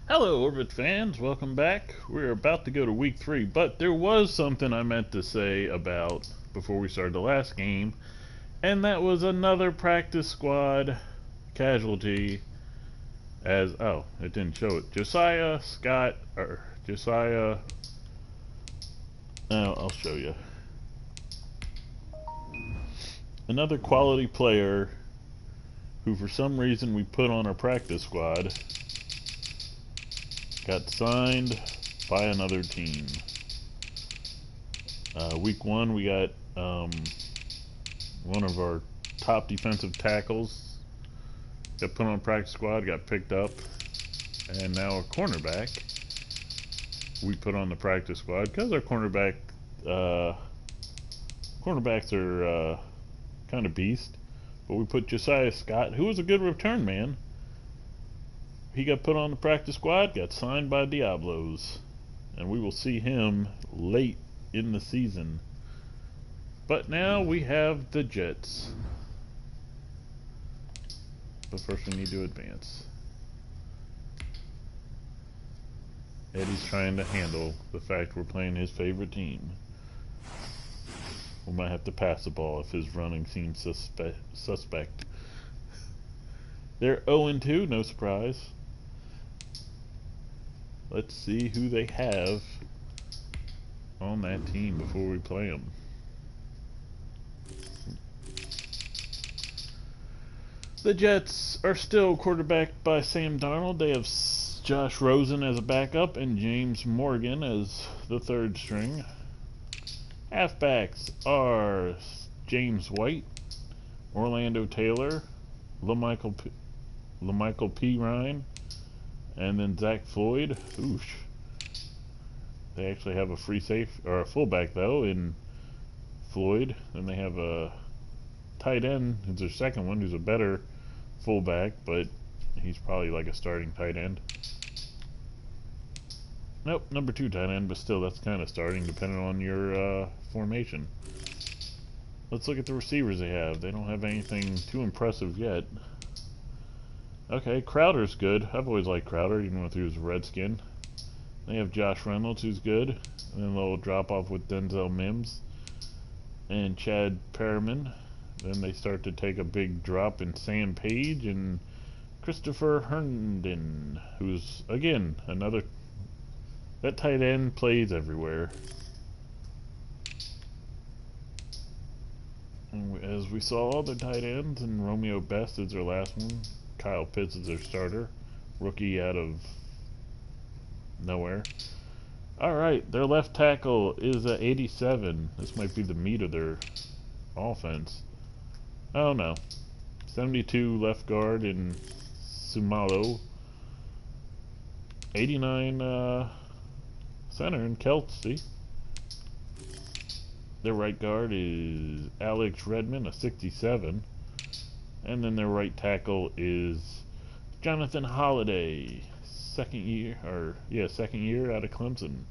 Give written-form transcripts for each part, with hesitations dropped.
Hello, Orbit fans. Welcome back. We're about to go to week 3, but there was something I meant to say about before we started the last game, and that was another practice squad casualty. It didn't show it. Josiah Scott, or Josiah. I'll show you. Another quality player who, for some reason, we put on our practice squad got signed by another team. Week 1, we got one of our top defensive tackles got put on practice squad, got picked up, and now a cornerback we put on the practice squad because our cornerbacks are kind of beast. But we put Josiah Scott, who was a good return man. He got put on the practice squad, got signed by Diablos, and we will see him late in the season. But now we have the Jets. But first we need to advance. Eddie's trying to handle the fact we're playing his favorite team. We might have to pass the ball if his running seems suspect. They're 0-2, no surprise. Let's see who they have on that team before we play them. The Jets are still quarterbacked by Sam Darnold. They have Josh Rosen as a backup and James Morgan as the third string. Halfbacks are James White, Orlando Taylor, LaMichael P. Ryan, and then Zach Floyd. Oosh. They actually have a a fullback though in Floyd. Then they have a tight end, who's their second one, who's a better fullback, but he's probably like a starting tight end. Nope, number 2 tight end, but still that's kind of starting depending on your formation. Let's look at the receivers they have. They don't have anything too impressive yet. Okay, Crowder's good. I've always liked Crowder, even if he was a Redskin. They have Josh Reynolds, who's good. And then a little drop off with Denzel Mims and Chad Perriman. Then they start to take a big drop in Sam Page and Christopher Herndon, who's, again, another... That tight end plays everywhere. And as we saw, the tight ends, and Romeo Best is their last one. Kyle Pitts is their starter. Rookie out of nowhere. Alright, their left tackle is 87. This might be the meat of their offense. Oh no. 72 left guard in Sumalo. 89 center in Kelsey. Their right guard is Alex Redmond, a 67. And then their right tackle is Jonathan Holiday, second year out of Clemson.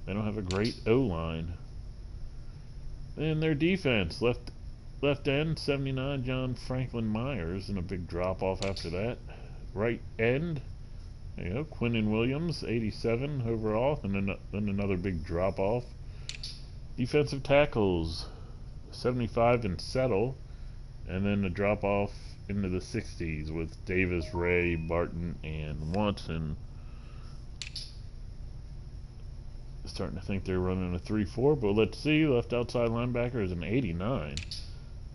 They don't have a great O-line. Then their defense, left end, 79, John Franklin Myers, and a big drop off after that. Right end, there you go, Quinnen Williams, 87 overall, and then another big drop off. Defensive tackles, 75 and Settle, and then a drop off into the 60s with Davis, Ray, Barton, and Watson. Starting to think they're running a 3-4, but let's see. Left outside linebacker is an 89.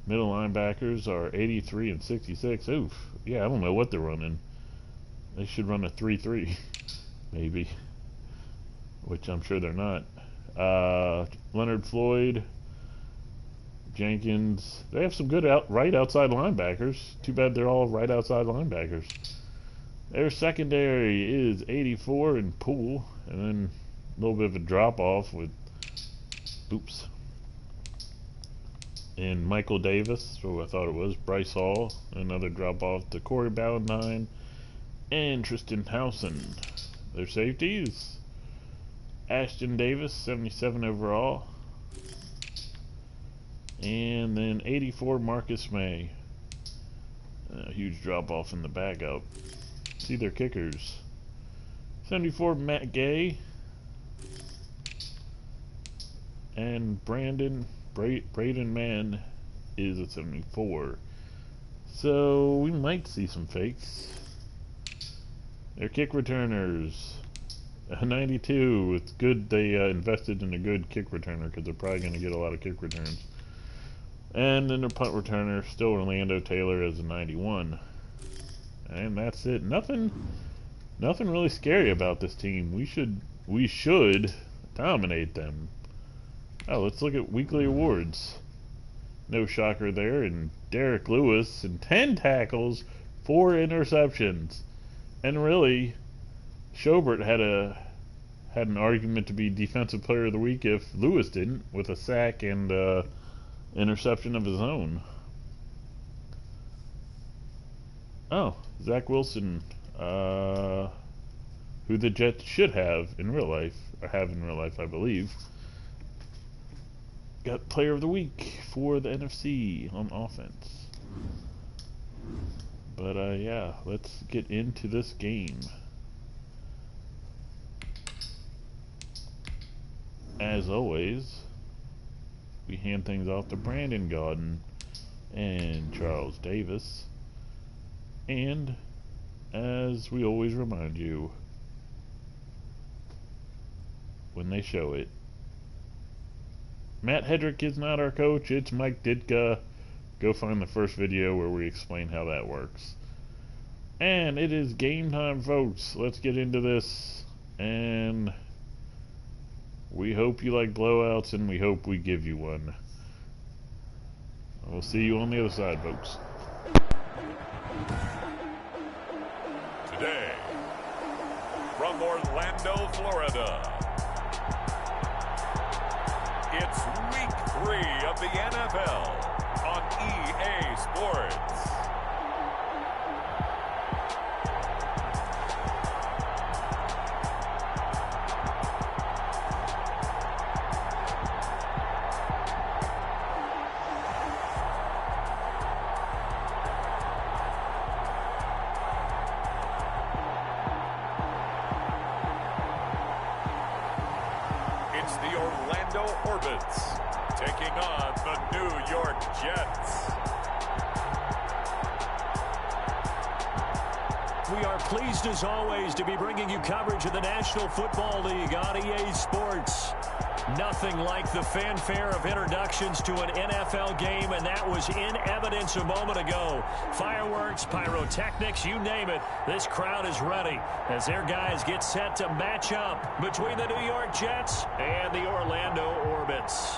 Middle linebackers are 83 and 66. Oof. Yeah, I don't know what they're running. They should run a 3-3, maybe, which I'm sure they're not. Leonard Floyd, Jenkins. They have some good right outside linebackers. Too bad they're all right outside linebackers. Their secondary is 84 in Poole, and then a little bit of a drop off with and Michael Davis, so I thought it was Bryce Hall. Another drop off to Corey Ballantyne and Tristan Towson. Their safeties, Ashton Davis, 77 overall. And then 84, Marcus May. A huge drop off in the backup. See their kickers. 74, Matt Gay. And Braden Mann is a 74. So we might see some fakes. They're kick returners. A 92. It's good they invested in a good kick returner because they're probably going to get a lot of kick returns. And then their punt returner, still Orlando Taylor, as a 91. And that's it. Nothing really scary about this team. We should dominate them. Oh, let's look at weekly awards. No shocker there. And Derek Lewis, and 10 tackles, 4 interceptions. And really, Schobert had an argument to be Defensive Player of the Week if Lewis didn't, with a sack and interception of his own. Oh, Zach Wilson, who the Jets should have in real life, I believe, got Player of the Week for the NFC on offense. But yeah, let's get into this game. As always, we hand things off to Brandon Gaudin and Charles Davis. And, as we always remind you, when they show it, Matt Hedrick is not our coach, it's Mike Ditka. Go find the first video where we explain how that works. And it is game time, folks. Let's get into this. And we hope you like blowouts, and we hope we give you one. We'll see you on the other side, folks. Today, from Orlando, Florida, it's week 3 of the NFL on EA Sports. It's the Orlando Orbits taking on the New York Jets. We are pleased as always to be bringing you coverage of the National Football League on EA Sports. Nothing like the fanfare of introductions to an NFL game, and that was in evidence a moment ago. Fireworks, pyrotechnics, you name it, this crowd is ready as their guys get set to match up between the New York Jets and the Orlando Orbits.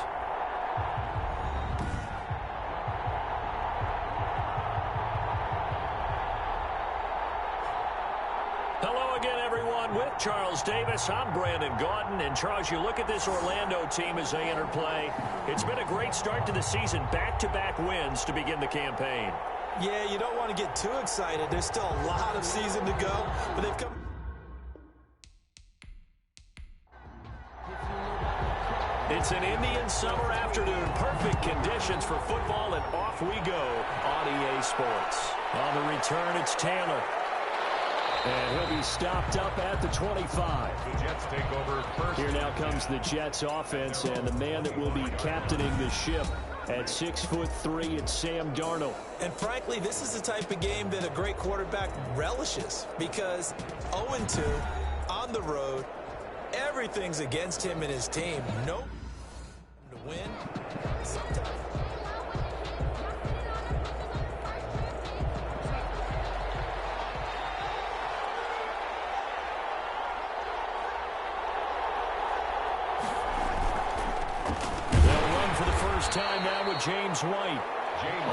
With Charles Davis, I'm Brandon Gaudin. And Charles, you look at this Orlando team as they enter play. It's been a great start to the season. Back-to-back wins to begin the campaign. Yeah, you don't want to get too excited. There's still a lot of season to go, but they've come. It's an Indian summer afternoon. Perfect conditions for football, and off we go on EA Sports. On the return, it's Taylor. And he'll be stopped up at the 25. The Jets take over first. Here now comes the Jets offense, and the man that will be captaining the ship at 6'3", it's Sam Darnold. And frankly, this is the type of game that a great quarterback relishes, because 0-2 on the road, everything's against him and his team. No to win. Sometimes. Time now with James White.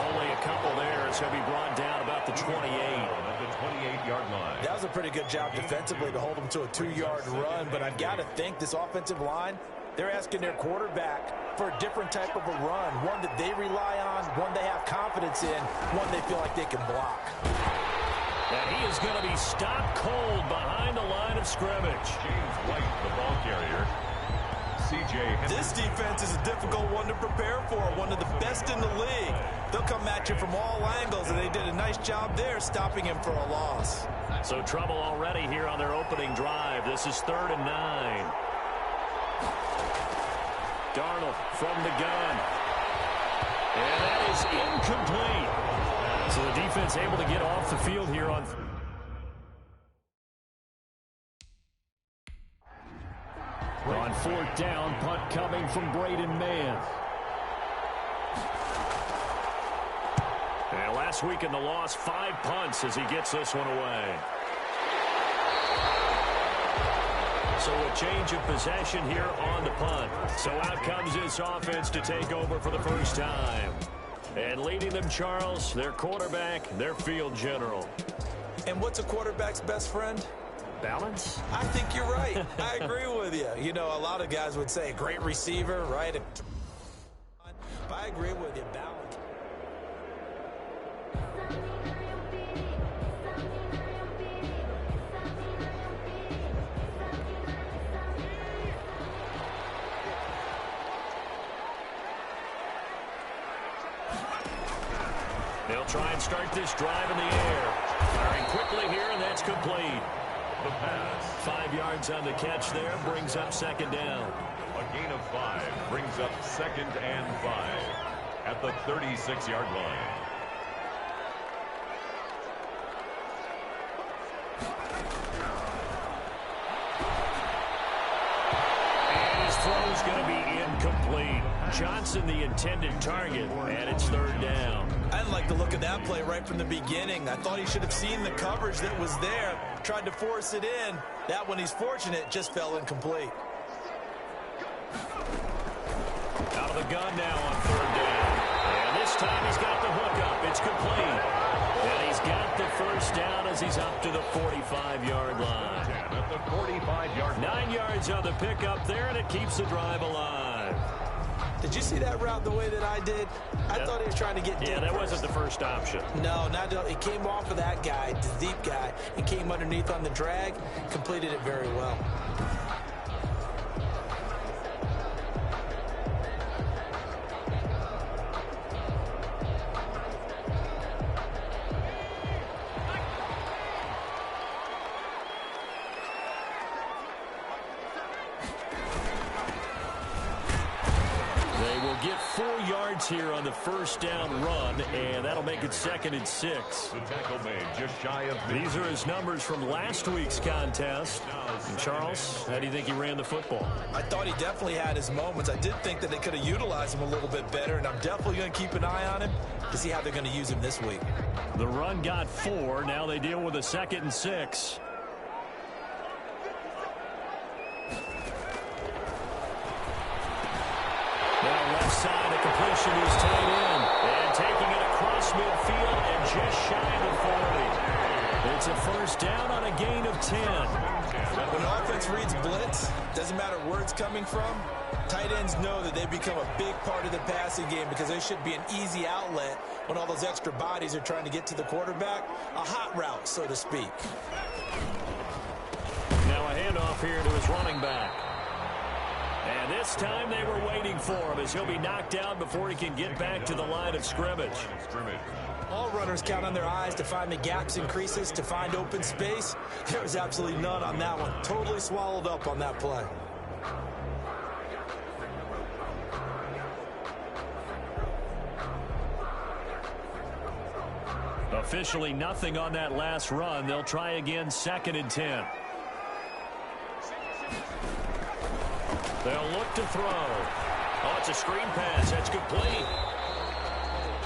Only a couple there as he'll be brought down about the 28. At the 28-yard line. That was a pretty good job defensively to hold him to a 2-yard run, but I've got to think this offensive line, they're asking their quarterback for a different type of a run, one that they rely on, one they have confidence in, one they feel like they can block. And he is going to be stopped cold behind the line of scrimmage. James White, the ball carrier. This defense is a difficult one to prepare for, one of the best in the league. They'll come at you from all angles, and they did a nice job there stopping him for a loss. So trouble already here on their opening drive. This is 3rd and 9. Darnold from the gun. And that is incomplete. So the defense able to get off the field here on fourth down. Punt coming from Braden Mann. And last week in the loss, 5 punts as he gets this one away. So a change of possession here on the punt. So out comes this offense to take over for the first time. And leading them, Charles, their quarterback, their field general. And what's a quarterback's best friend? Balance? I think you're right. I agree with you. You know, a lot of guys would say great receiver, right? But I agree with you. Balance. They'll try and start this drive in the air. Firing quickly here, and that's complete. The pass. 5 yards on the catch there, brings up 2nd down. A gain of 5 brings up 2nd and 5 at the 36-yard line. And his throw is going to be incomplete. Johnson the intended target, and it's 3rd down. I didn't like the look of that play right from the beginning. I thought he should have seen the coverage that was there, tried to force it in. That one, he's fortunate, just fell incomplete. Out of the gun now on 3rd down. And this time he's got the hook up. It's complete. And he's got the first down as he's up to the 45-yard line. At the 45-yard line. 9 yards on the pickup there, and it keeps the drive alive. Did you see that route the way that I did? I thought he was trying to get deep. Yeah, that wasn't the first option. No, it came off of that guy, the deep guy, and came underneath on the drag, completed it very well. Get 4 yards here on the first down run, and that'll make it 2nd and 6. The tackle made just shy of These are his numbers from last week's contest. And Charles, how do you think he ran the football? I thought he definitely had his moments. I did think that they could have utilized him a little bit better, and I'm definitely going to keep an eye on him to see how they're going to use him this week. The run got 4. Now they deal with a 2nd and 6. Side, a completion is tight end. And taking it across midfield and just shy of the 40. It's a first down on a gain of 10. When an offense reads blitz, doesn't matter where it's coming from, tight ends know that they become a big part of the passing game because they should be an easy outlet when all those extra bodies are trying to get to the quarterback. A hot route, so to speak. Now a handoff here to his running back. And this time they were waiting for him as he'll be knocked down before he can get back to the line of scrimmage. All runners count on their eyes to find the gaps and creases, to find open space. There was absolutely none on that one. Totally swallowed up on that play. Officially nothing on that last run. They'll try again, 2nd and 10. They'll look to throw. Oh, it's a screen pass. That's complete.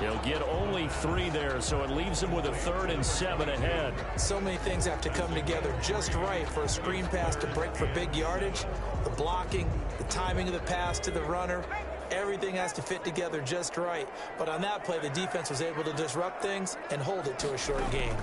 He'll get only 3 there, so it leaves him with a 3rd and 7 ahead. So many things have to come together just right for a screen pass to break for big yardage. The blocking, the timing of the pass to the runner, everything has to fit together just right. But on that play, the defense was able to disrupt things and hold it to a short gain.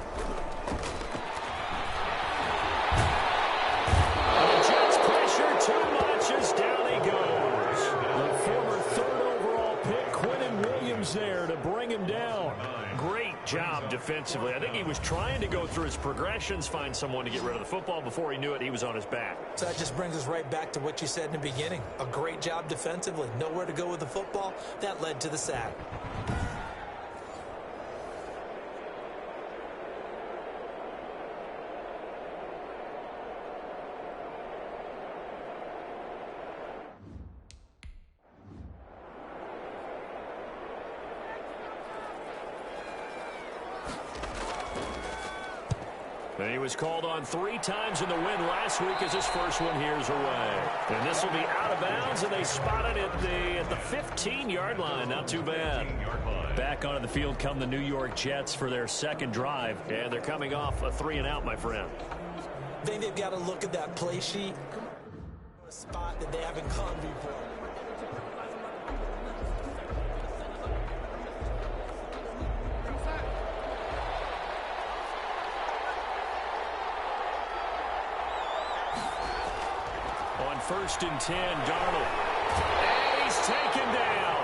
Jets pressure too much as down he goes. The former 3rd overall pick, Quentin Williams, there to bring him down. Great job defensively. I think he was trying to go through his progressions, find someone to get rid of the football. Before he knew it, he was on his back. So that just brings us right back to what you said in the beginning. A great job defensively. Nowhere to go with the football. That led to the sack. And he was called on 3 times in the win last week as his first one here's away. And this will be out of bounds, and they spot it at the 15-yard line. Not too bad. Back onto the field come the New York Jets for their second drive, and they're coming off a 3-and-out, my friend. I think they've got to look at that play sheet, a spot that they haven't gone before. On 1st and 10, Darnold. And he's taken down.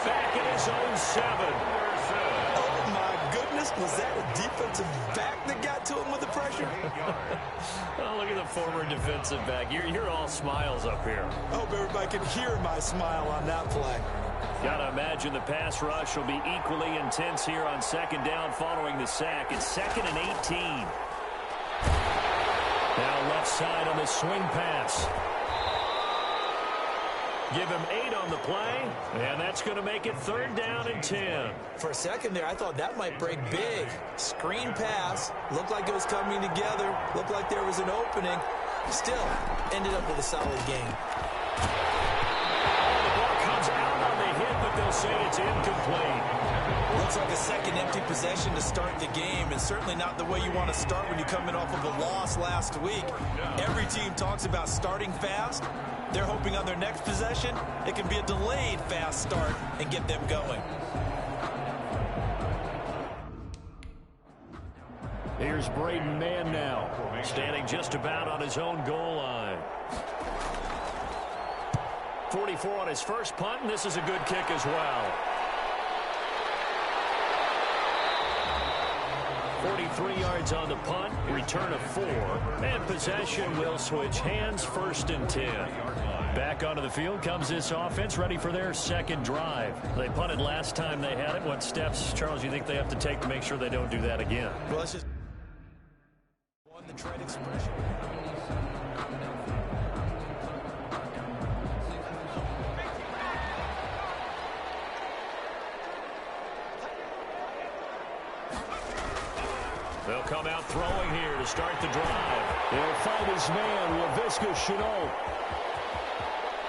Back at his own 7. Oh, my goodness. Was that a defensive back that got to him with the pressure? Oh, look at the former defensive back. You're all smiles up here. I hope everybody can hear my smile on that play. Gotta imagine the pass rush will be equally intense here on 2nd down following the sack. It's 2nd and 18. Now left side on the swing pass. Give him 8 on the play, and that's going to make it 3rd down and 10. For a second there, I thought that might break big. Screen pass. Looked like it was coming together. Looked like there was an opening. Still, ended up with a solid game. The ball comes out on the hit, but they'll say it's incomplete. Looks like a second empty possession to start the game, and certainly not the way you want to start when you're coming off of a loss last week. Every team talks about starting fast. They're hoping on their next possession, it can be a delayed fast start and get them going. Here's Braden Mann now, standing just about on his own goal line. 44 on his first punt, and this is a good kick as well. 43 yards on the punt, return of 4, and possession will switch hands, 1st and 10. Back onto the field comes this offense, ready for their second drive. They punted last time they had it. What steps, Charles, you think they have to take to make sure they don't do that again? Well, it's just on the trade expression. They'll come out throwing here to start the drive. He'll find his man, Laviska Shenault.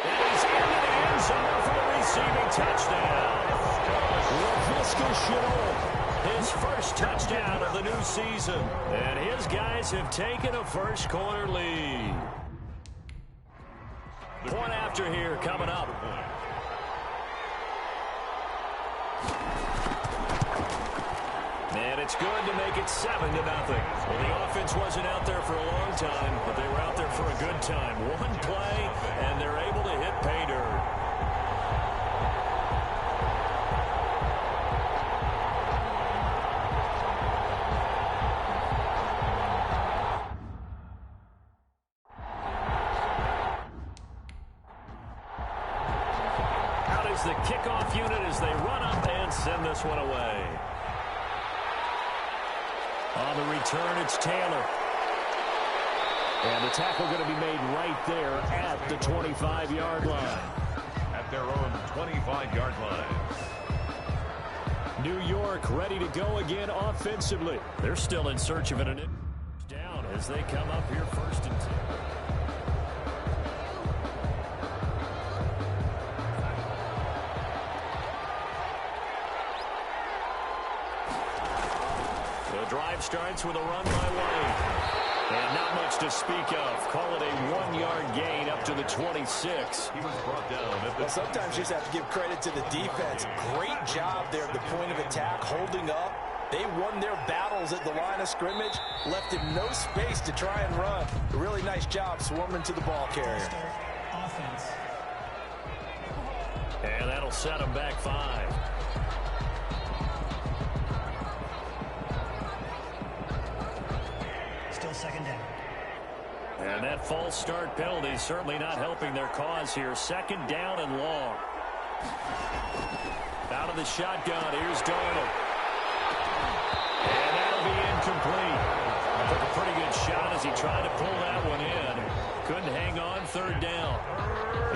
And he's into the end zone for the receiving touchdown. Laviska Shenault, his first touchdown of the new season. And his guys have taken a first-quarter lead. Point after here coming up. And it's good to make it 7-0. Well, the offense wasn't out there for a long time, but they were out there for a good time. One play, and they're able to hit pay dirt. Out is the kickoff unit as they run up and send this one away. On the return, it's Taylor. And the tackle going to be made right there at the 25-yard line. At their own 25-yard line. New York ready to go again offensively. They're still in search of an down as they come up here 1st and 10. Drive starts with a run by White. And not much to speak of. Call it a 1-yard gain up to the 26. He was brought down at the... Well, sometimes you just have to give credit to the defense. Great job there at the point of attack, holding up. They won their battles at the line of scrimmage, left him no space to try and run. A really nice job swarming to the ball carrier. And that'll set him back 5. Second down. And that false start penalty is certainly not helping their cause here. 2nd down and long. Out of the shotgun, here's Darnold. And that'll be incomplete. Took a pretty good shot as he tried to pull that one in. Couldn't hang on, 3rd down.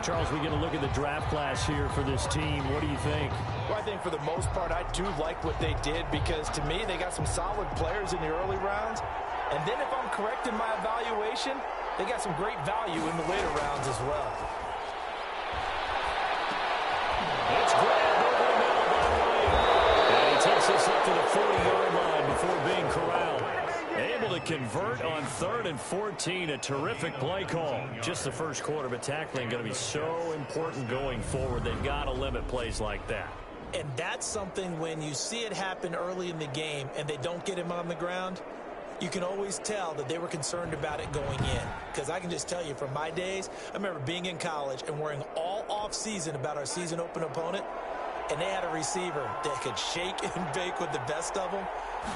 Charles, we get a look at the draft class here for this team. What do you think? Well, I think for the most part, I do like what they did because, to me, they got some solid players in the early rounds. And then if I'm correct in my evaluation. They got some great value in the later rounds as well. It's grabbed over the middle by Williams. And he takes this up to the 40-yard line before being corralled. Able to convert on 3rd and 14. A terrific play call. Just the first quarter, but tackling going to be so important going forward. They've got to limit plays like that. And that's something when you see it happen early in the game and they don't get him on the ground, you can always tell that they were concerned about it going in. Because I can just tell you from my days, I remember being in college and worrying all off-season about our season open opponent, and they had a receiver that could shake and bake with the best of them.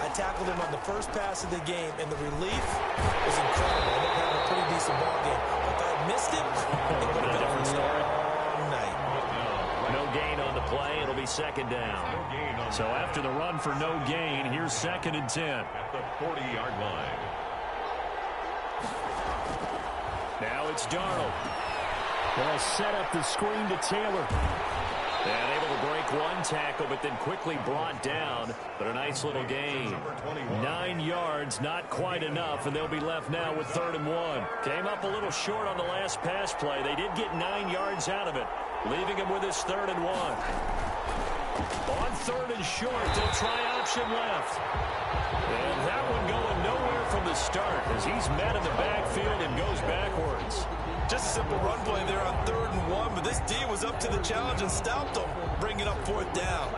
I tackled him on the first pass of the game, and the relief was incredible. I ended up having a pretty decent ball game. If I had missed him, it would have been a different story. No gain on the play. It'll be 2nd down. So after the run for no gain, here's 2nd and 10. At the 40-yard line. Now it's Darnold. They'll set up the screen to Taylor. And able to break one tackle, but then quickly brought down. But a nice little gain. 9 yards, not quite enough, and they'll be left now with 3rd and 1. Came up a little short on the last pass play. They did get 9 yards out of it, leaving him with his 3rd and 1. On 3rd and short, they'll try option left. And that one going nowhere from the start as he's met in the backfield and goes backwards. Just a simple run play there on 3rd and 1, but this D was up to the challenge and stopped them, bringing up 4th down.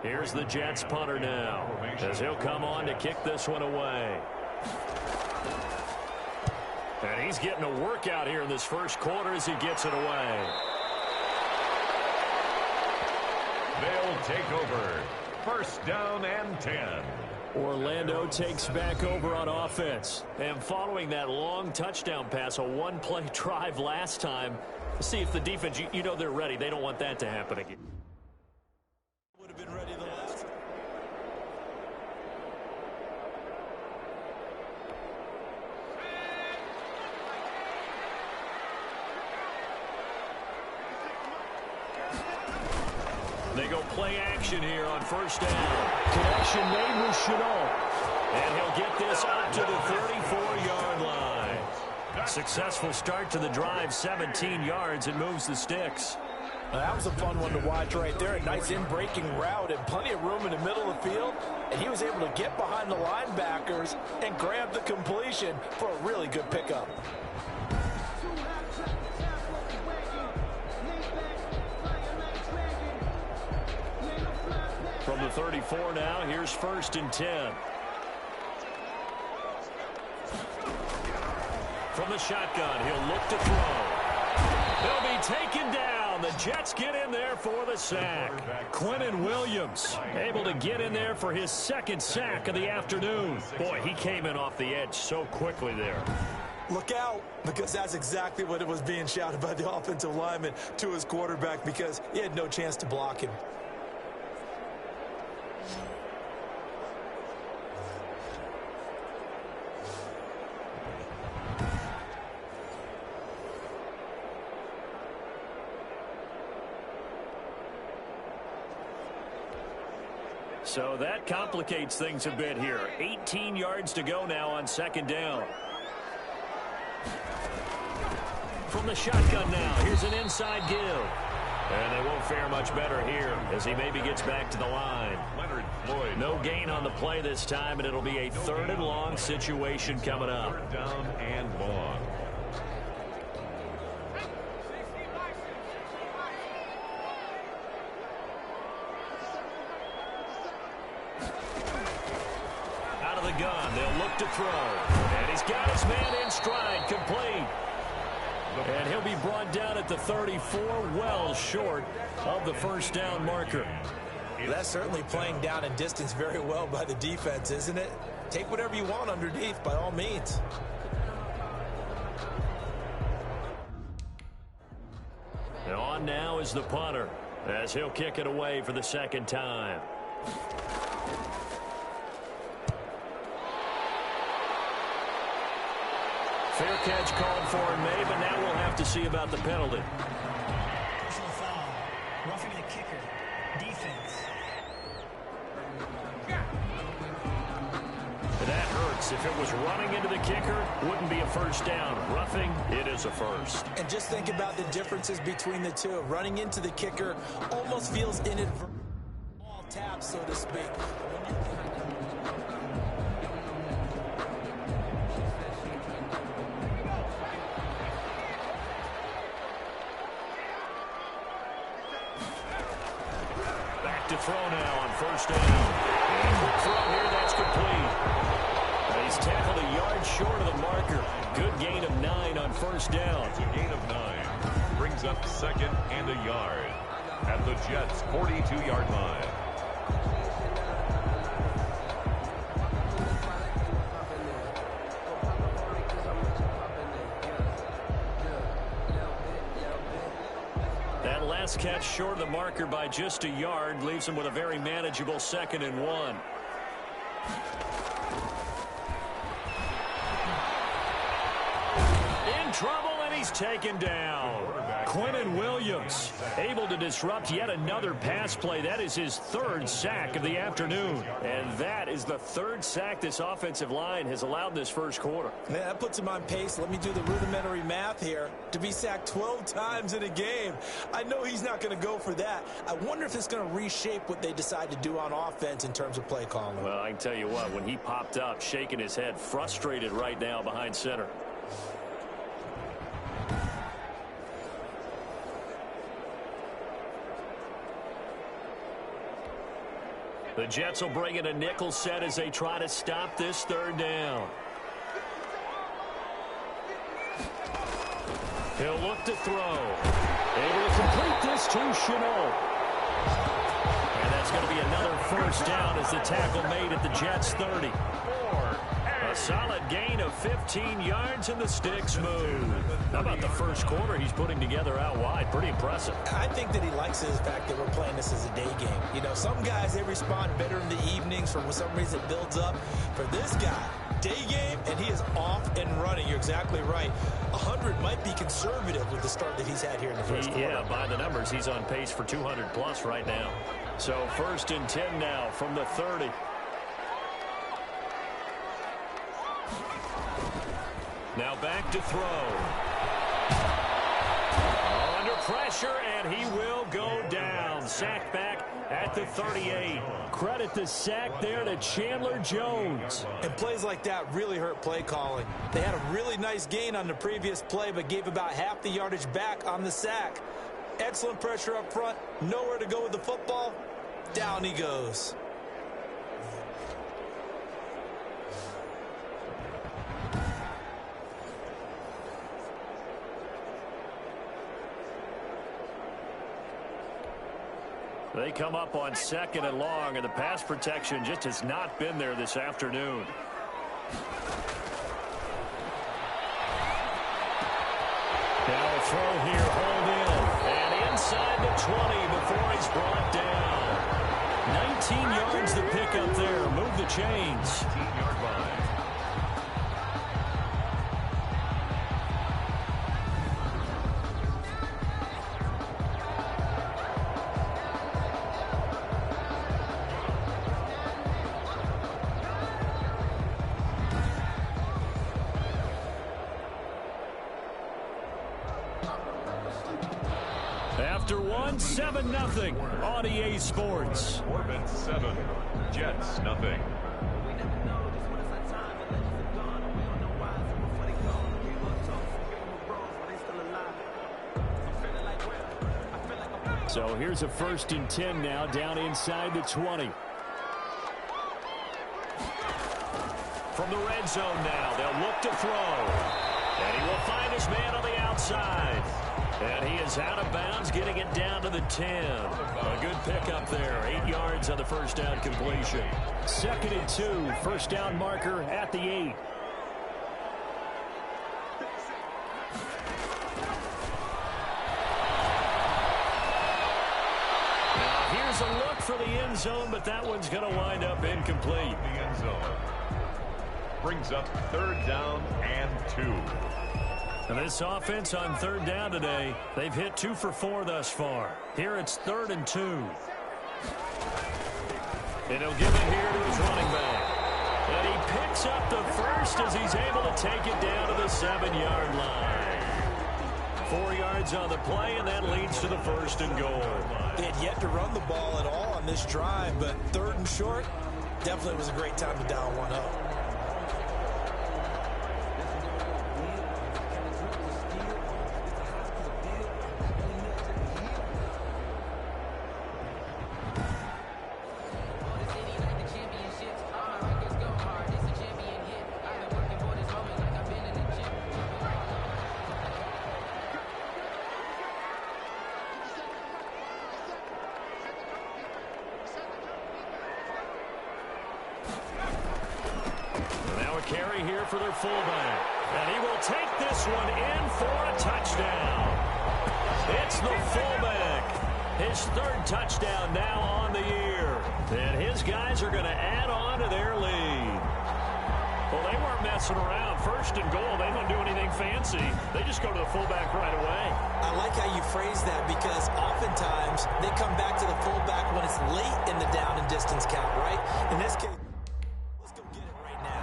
Here's the Jets punter now, as he'll come on to kick this one away. And he's getting a workout here in this first quarter as he gets it away. They'll take over. 1st down and 10. Orlando takes back over on offense. And following that long touchdown pass, a one-play drive last time, see if the defense, you know they're ready. They don't want that to happen again. Would have been ready the last. They go play action here on 1st down. Connection made with Shenault. And he'll get this up to the 34-yard line. Successful start to the drive, 17 yards, and moves the sticks. That was a fun one to watch right there. A nice in-breaking route and plenty of room in the middle of the field. And he was able to get behind the linebackers and grab the completion for a really good pickup. From the 34 now, here's 1st and 10. From the shotgun, he'll look to throw. He'll be taken down. The Jets get in there for the sack. Quinnen Williams able to get in there for his 2nd sack of the afternoon. Boy, he came in off the edge so quickly there. Look out, because that's exactly what it was being shouted by the offensive lineman to his quarterback, because he had no chance to block him. So that complicates things a bit here. 18 yards to go now on 2nd down. From the shotgun now, here's an inside give. And they won't fare much better here as he maybe gets back to the line. No gain on the play this time, and it'll be a 3rd and long situation coming up. 3rd down and long. Gun. They'll look to throw. And he's got his man in stride, complete. And he'll be brought down at the 34, well short of the 1st down marker. That's certainly playing down in distance very well by the defense, isn't it? Take whatever you want underneath, by all means. on now is the punter, as he'll kick it away for the second time. Fair catch called for and made, but now we'll have to see about the penalty. Personal foul. Roughing the kicker. Defense. That hurts. If it was running into the kicker, wouldn't be a first down. Roughing, it is a first. And just think about the differences between the two. Running into the kicker almost feels inadvertent. Ball tap, so to speak. Back to throw now on first down. And quick throw here, that's complete. He's tackled a yard short of the marker. Good gain of 9 on first down. It's a gain of 9. Brings up second and a yard at the Jets' 42-yard line. That last catch short of the marker by just a yard leaves him with a very manageable 2nd and 1. In trouble, and he's taken down. Quinnen Williams able to disrupt yet another pass play. That is his 3rd sack of the afternoon. And that is the 3rd sack this offensive line has allowed this first quarter. Man, that puts him on pace. Let me do the rudimentary math here. To be sacked 12 times in a game, I know he's not going to go for that. I wonder if it's going to reshape what they decide to do on offense in terms of play calling. Well, I can tell you what, when he popped up, shaking his head, frustrated right now behind center. The Jets will bring in a nickel set as they try to stop this 3rd down. He'll look to throw. Able to complete this to Shenault. And that's going to be another first down as the tackle made at the Jets' 30. A solid gain of 15 yards and the sticks move. How about the first quarter he's putting together out wide? Pretty impressive. I think that he likes the fact that we're playing this as a day game. You know, some guys, they respond better in the evenings for some reason it builds up. For this guy, day game, and he is off and running. You're exactly right. 100 might be conservative with the start that he's had here in the first quarter. Yeah, by the numbers, he's on pace for 200 plus right now. So 1st and 10 now from the 30. Now back to throw. Under pressure, and he will go down. Sack back at the 38. Credit the sack there to Chandler Jones. And plays like that really hurt play calling. They had a really nice gain on the previous play, but gave about half the yardage back on the sack. Excellent pressure up front. Nowhere to go with the football. Down he goes. They come up on 2nd and long, and the pass protection just has not been there this afternoon. Now a throw here, hold in, and inside the 20 before he's brought down. 19 yards the pickup there. Move the chains. 18-yard line. After one, 7-0 on EA Sports. Orbit 7, Jets nothing. So here's a 1st and 10 now, down inside the 20. From the red zone now, they'll look to throw. And he will find his man on the outside. And he is out of bounds, getting it down to the 10. A good pickup there. 8 yards on the first down completion. 2nd and 2, first down marker at the 8. Here's a look for the end zone, but that one's going to wind up incomplete. The end zone brings up 3rd down and 2. And this offense on 3rd down today, they've hit 2 for 4 thus far. Here it's 3rd and 2. And he'll give it here to his running back. And he picks up the first as he's able to take it down to the 7-yard line. 4 yards on the play, and that leads to the 1st and goal. They had yet to run the ball at all on this drive, but 3rd and short definitely was a great time to dial one up. Carry here for their fullback. And he will take this one in for a touchdown. It's the fullback. His 3rd touchdown now on the year. And his guys are going to add on to their lead. Well, they weren't messing around. 1st and goal, they don't do anything fancy. They just go to the fullback right away. I like how you phrase that because oftentimes they come back to the fullback when it's late in the down and distance count, right? In this case, let's go get it right now.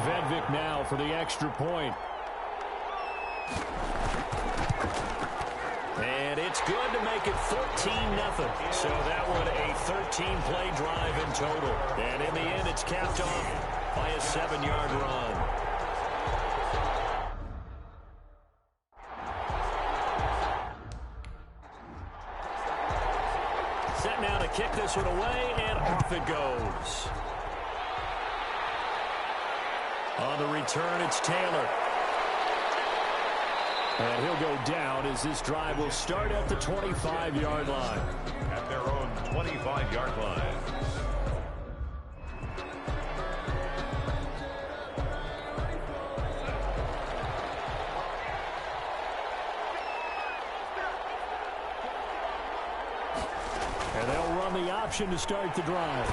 Vedvik now for the extra point. And it's good to make it 14-0. So that one a 13-play drive in total. And in the end, it's capped off by a 7-yard run. Set now to kick this one away, and off it goes. On the return, it's Taylor. And he'll go down as this drive will start at the 25-yard line. At their own 25-yard line. And they'll run the option to start the drive.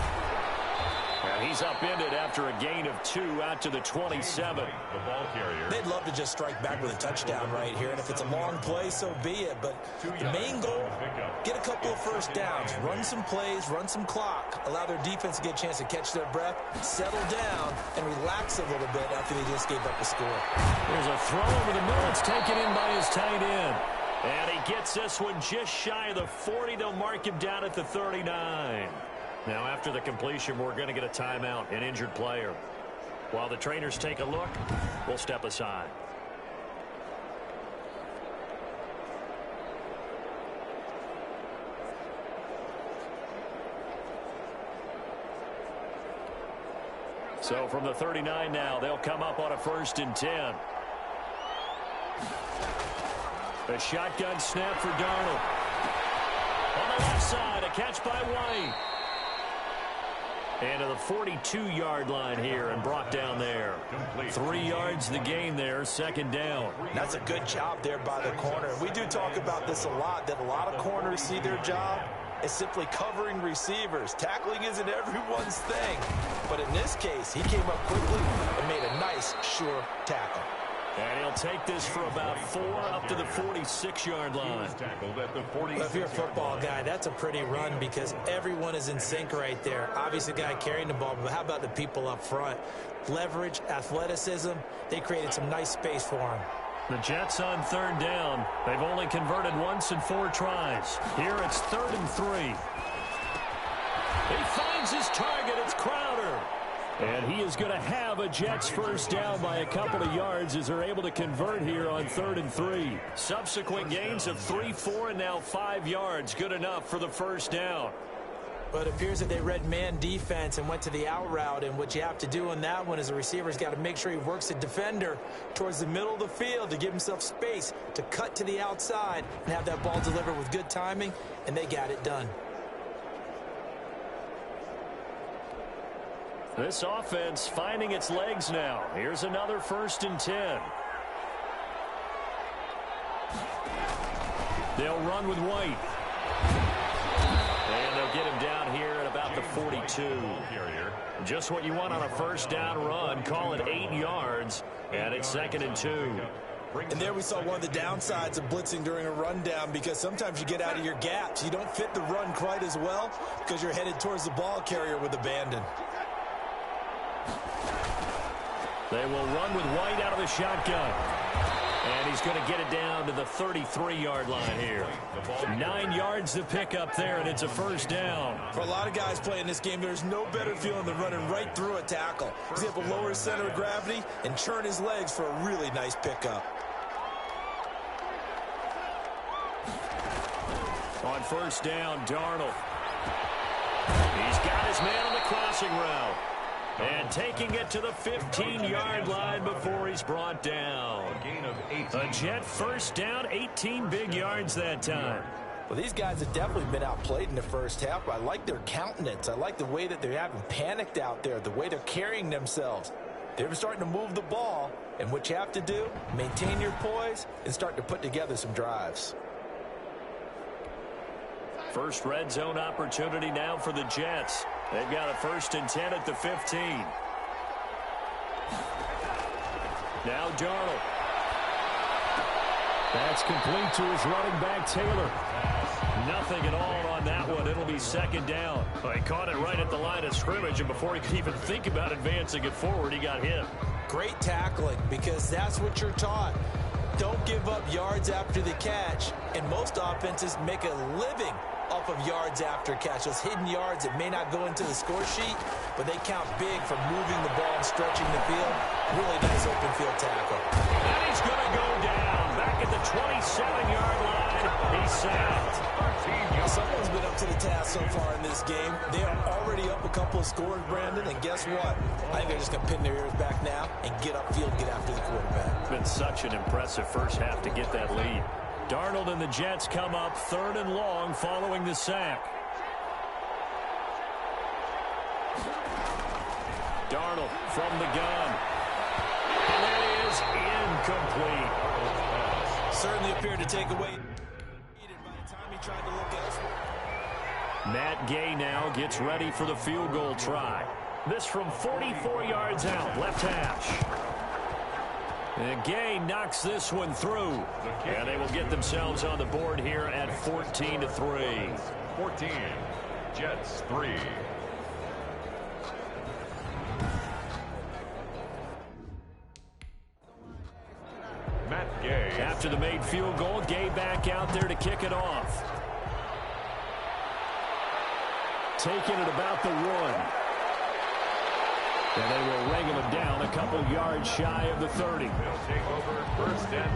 And he's upended after a gain of 2 out to the 27. The ball carrier. They'd love to just strike back with a touchdown right here, and if it's a long play, so be it. But the main goal, get a couple of 1st downs, run some plays, run some clock, allow their defense to get a chance to catch their breath, settle down, and relax a little bit after they just gave up a score. There's a throw over the middle. It's taken in by his tight end. And he gets this one just shy of the 40. They'll mark him down at the 39. Now, after the completion, we're going to get a timeout, an injured player. While the trainers take a look, we'll step aside. So from the 39 now, they'll come up on a 1st and 10. A shotgun snap for Darnold. On the left side, a catch by White. And to the 42-yard line here and brought down there. 3 yards the gain there, 2nd down. That's a good job there by the corner. We do talk about this a lot, that a lot of corners see their job as simply covering receivers. Tackling isn't everyone's thing. But in this case, he came up quickly and made a nice, sure tackle. And he'll take this for about 4 up to the 46-yard line. Well, if you're a football guy, that's a pretty run because everyone is in sync right there. Obviously, the guy carrying the ball, but how about the people up front? Leverage, athleticism, they created some nice space for him. The Jets on 3rd down. They've only converted once in 4 tries. Here it's 3rd and 3. He finds his target. It's Crowder. And he is going to have a Jets 1st down by a couple of yards as they're able to convert here on 3rd and 3. Subsequent gains of 3, 4, and now 5 yards. Good enough for the 1st down. But it appears that they read man defense and went to the out route. And what you have to do on that one is the receiver's got to make sure he works the defender towards the middle of the field to give himself space to cut to the outside and have that ball delivered with good timing, and they got it done. This offense finding its legs now. Here's another 1st and 10. They'll run with White. And they'll get him down here at about the 42. Just what you want on a first down run. Call it 8 yards, and it's 2nd and 2. And there we saw one of the downsides of blitzing during a rundown, because sometimes you get out of your gaps. You don't fit the run quite as well because you're headed towards the ball carrier with abandon. They will run with White out of the shotgun. And he's going to get it down to the 33-yard line here. 9 yards to pick up there, and it's a first down. For a lot of guys playing this game, there's no better feeling than running right through a tackle. He's able to lower his center of gravity and churn his legs for a really nice pickup. On first down, Darnold. He's got his man on the crossing route. And taking it to the 15-yard line before he's brought down. A Jet first down, 18 big yards that time. Well, these guys have definitely been outplayed in the first half. I like their countenance. I like the way that they haven't panicked out there, the way they're carrying themselves. They're starting to move the ball, and what you have to do, maintain your poise and start to put together some drives. First red zone opportunity now for the Jets. They've got a 1st and 10 at the 15. Now Darnold. That's complete to his running back, Taylor. Nothing at all on that one. It'll be 2nd down. Well, he caught it right at the line of scrimmage, and before he could even think about advancing it forward, he got hit. Great tackling, because that's what you're taught. Don't give up yards after the catch, and most offenses make a living off of yards after catch. Those hidden yards that may not go into the score sheet, but they count big for moving the ball and stretching the field. Really nice open field tackle. And he's going to go down. Back at the 27-yard line. He's sacked. Someone's been up to the task so far in this game. They are already up a couple of scores, Brandon, and guess what? I think they're just going to pin their ears back now and get upfield, get after the quarterback. Been such an impressive first half to get that lead. Darnold and the Jets come up 3rd and long following the sack. Darnold from the gun. And that is incomplete. Certainly appeared to take away by the time he tried to look elsewhere. Matt Gay now gets ready for the field goal try. This from 44 yards out, left hash. And Gay knocks this one through. And they will get themselves on the board here at 14-3. 14, Jets 3. Matt Gay. After the made field goal, Gay back out there to kick it off. Taking it about the 1. And they will ring him down a couple yards shy of the 30. They'll take over 1st and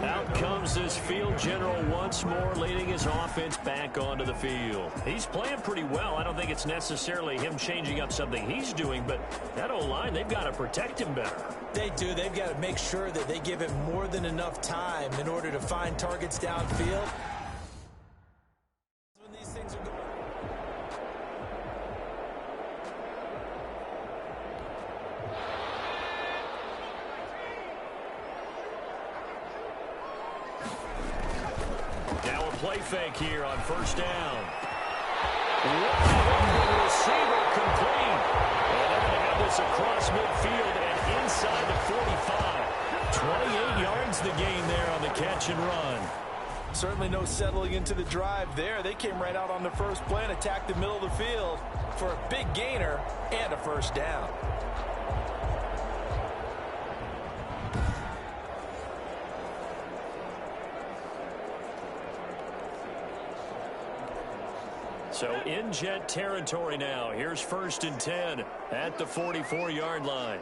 10. Out comes this field general once more, leading his offense back onto the field. He's playing pretty well. I don't think it's necessarily him changing up something he's doing, but that O-line, they've got to protect him better. They do. They've got to make sure that they give him more than enough time in order to find targets downfield. When these things are going. Now a play fake here on first down. The receiver complete. And they're going to have this across midfield and inside the 45. 28 yards the gain there on the catch and run. Certainly no settling into the drive there. They came right out on the first play and attacked the middle of the field for a big gainer and a first down. So in Jet territory now. Here's 1st and 10 at the 44-yard line.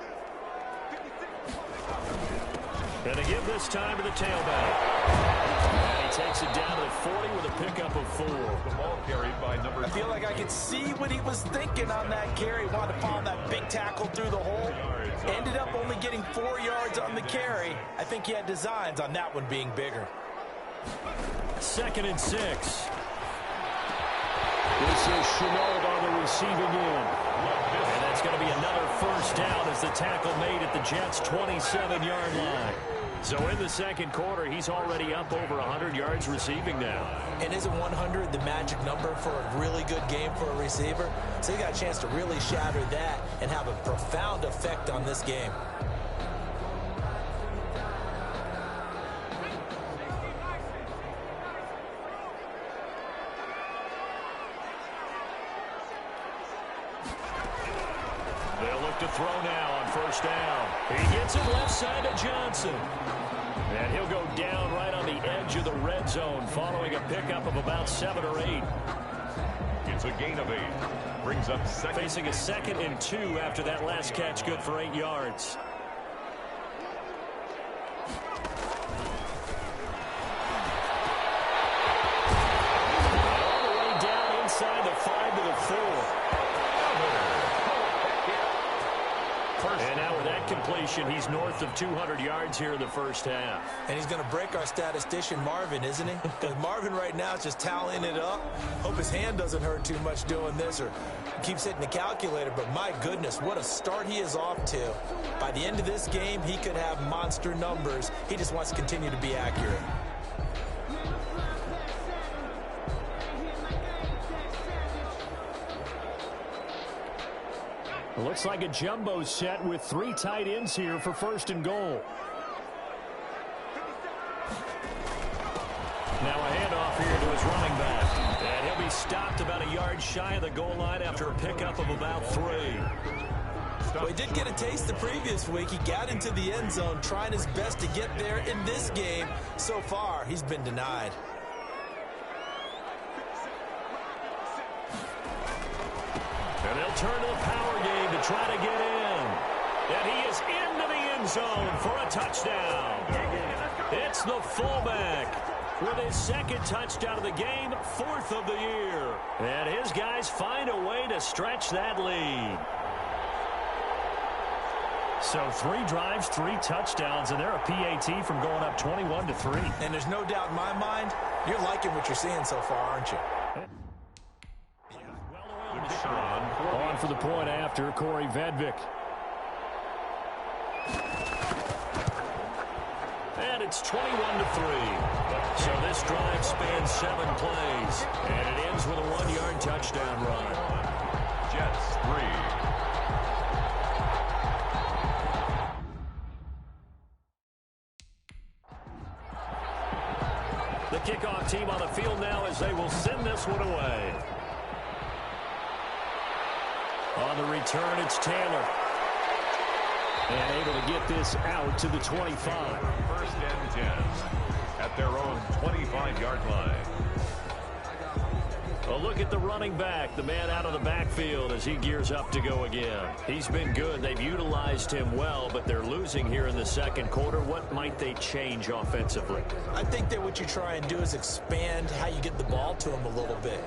And they give this time to the tailback. And he takes it down to the 40 with a pickup of 4. The ball carried by number 2. I feel like I could see what he was thinking on that carry. Wanted to follow that big tackle through the hole. Ended up only getting 4 yards on the carry. I think he had designs on that one being bigger. 2nd and 6. This is Shenault on the receiving end. And that's going to be another first down as the tackle made at the Jets' 27-yard line. So in the second quarter, he's already up over 100 yards receiving now. And isn't 100 the magic number for a really good game for a receiver? So he got a chance to really shatter that and have a profound effect on this game. They'll look to throw now on first down. He gets it left side to Johnson. And he'll go down right on the edge of the red zone following a pickup of about 7 or 8. It's a gain of 8. Brings up second. Facing a 2nd and 2 after that last catch, good for 8 yards. All the way down inside the 5 to the 4. And now with that completion, he's north of 200 yards here in the first half. And he's going to break our statistician Marvin, isn't he? Because Marvin right now is just tallying it up. Hope his hand doesn't hurt too much doing this or keeps hitting the calculator. But my goodness, what a start he is off to. By the end of this game, he could have monster numbers. He just wants to continue to be accurate. Looks like a jumbo set with 3 tight ends here for 1st and goal. Now a handoff here to his running back. And he'll be stopped about a yard shy of the goal line after a pickup of about 3. Well, he did get a taste the previous week. He got into the end zone trying his best to get there in this game. So far, he's been denied. And they'll turn to the power game to try to get in. And he is into the end zone for a touchdown. It's the fullback with his 2nd touchdown of the game, 4th of the year. And his guys find a way to stretch that lead. So 3 drives, 3 touchdowns, and they're a PAT from going up 21-3. And there's no doubt in my mind, you're liking what you're seeing so far, aren't you? On for the point after, Corey Vedvik. And it's 21-3. So this drive spans 7 plays. And it ends with a 1-yard touchdown run. Jets 3. The kickoff team on the field now as they will send this one away. On the return, it's Taylor. And able to get this out to the 25. 1st and 10 at their own 25-yard line. A look at the running back, the man out of the backfield as he gears up to go again. He's been good. They've utilized him well, but they're losing here in the second quarter. What might they change offensively? I think that what you try and do is expand how you get the ball to him a little bit.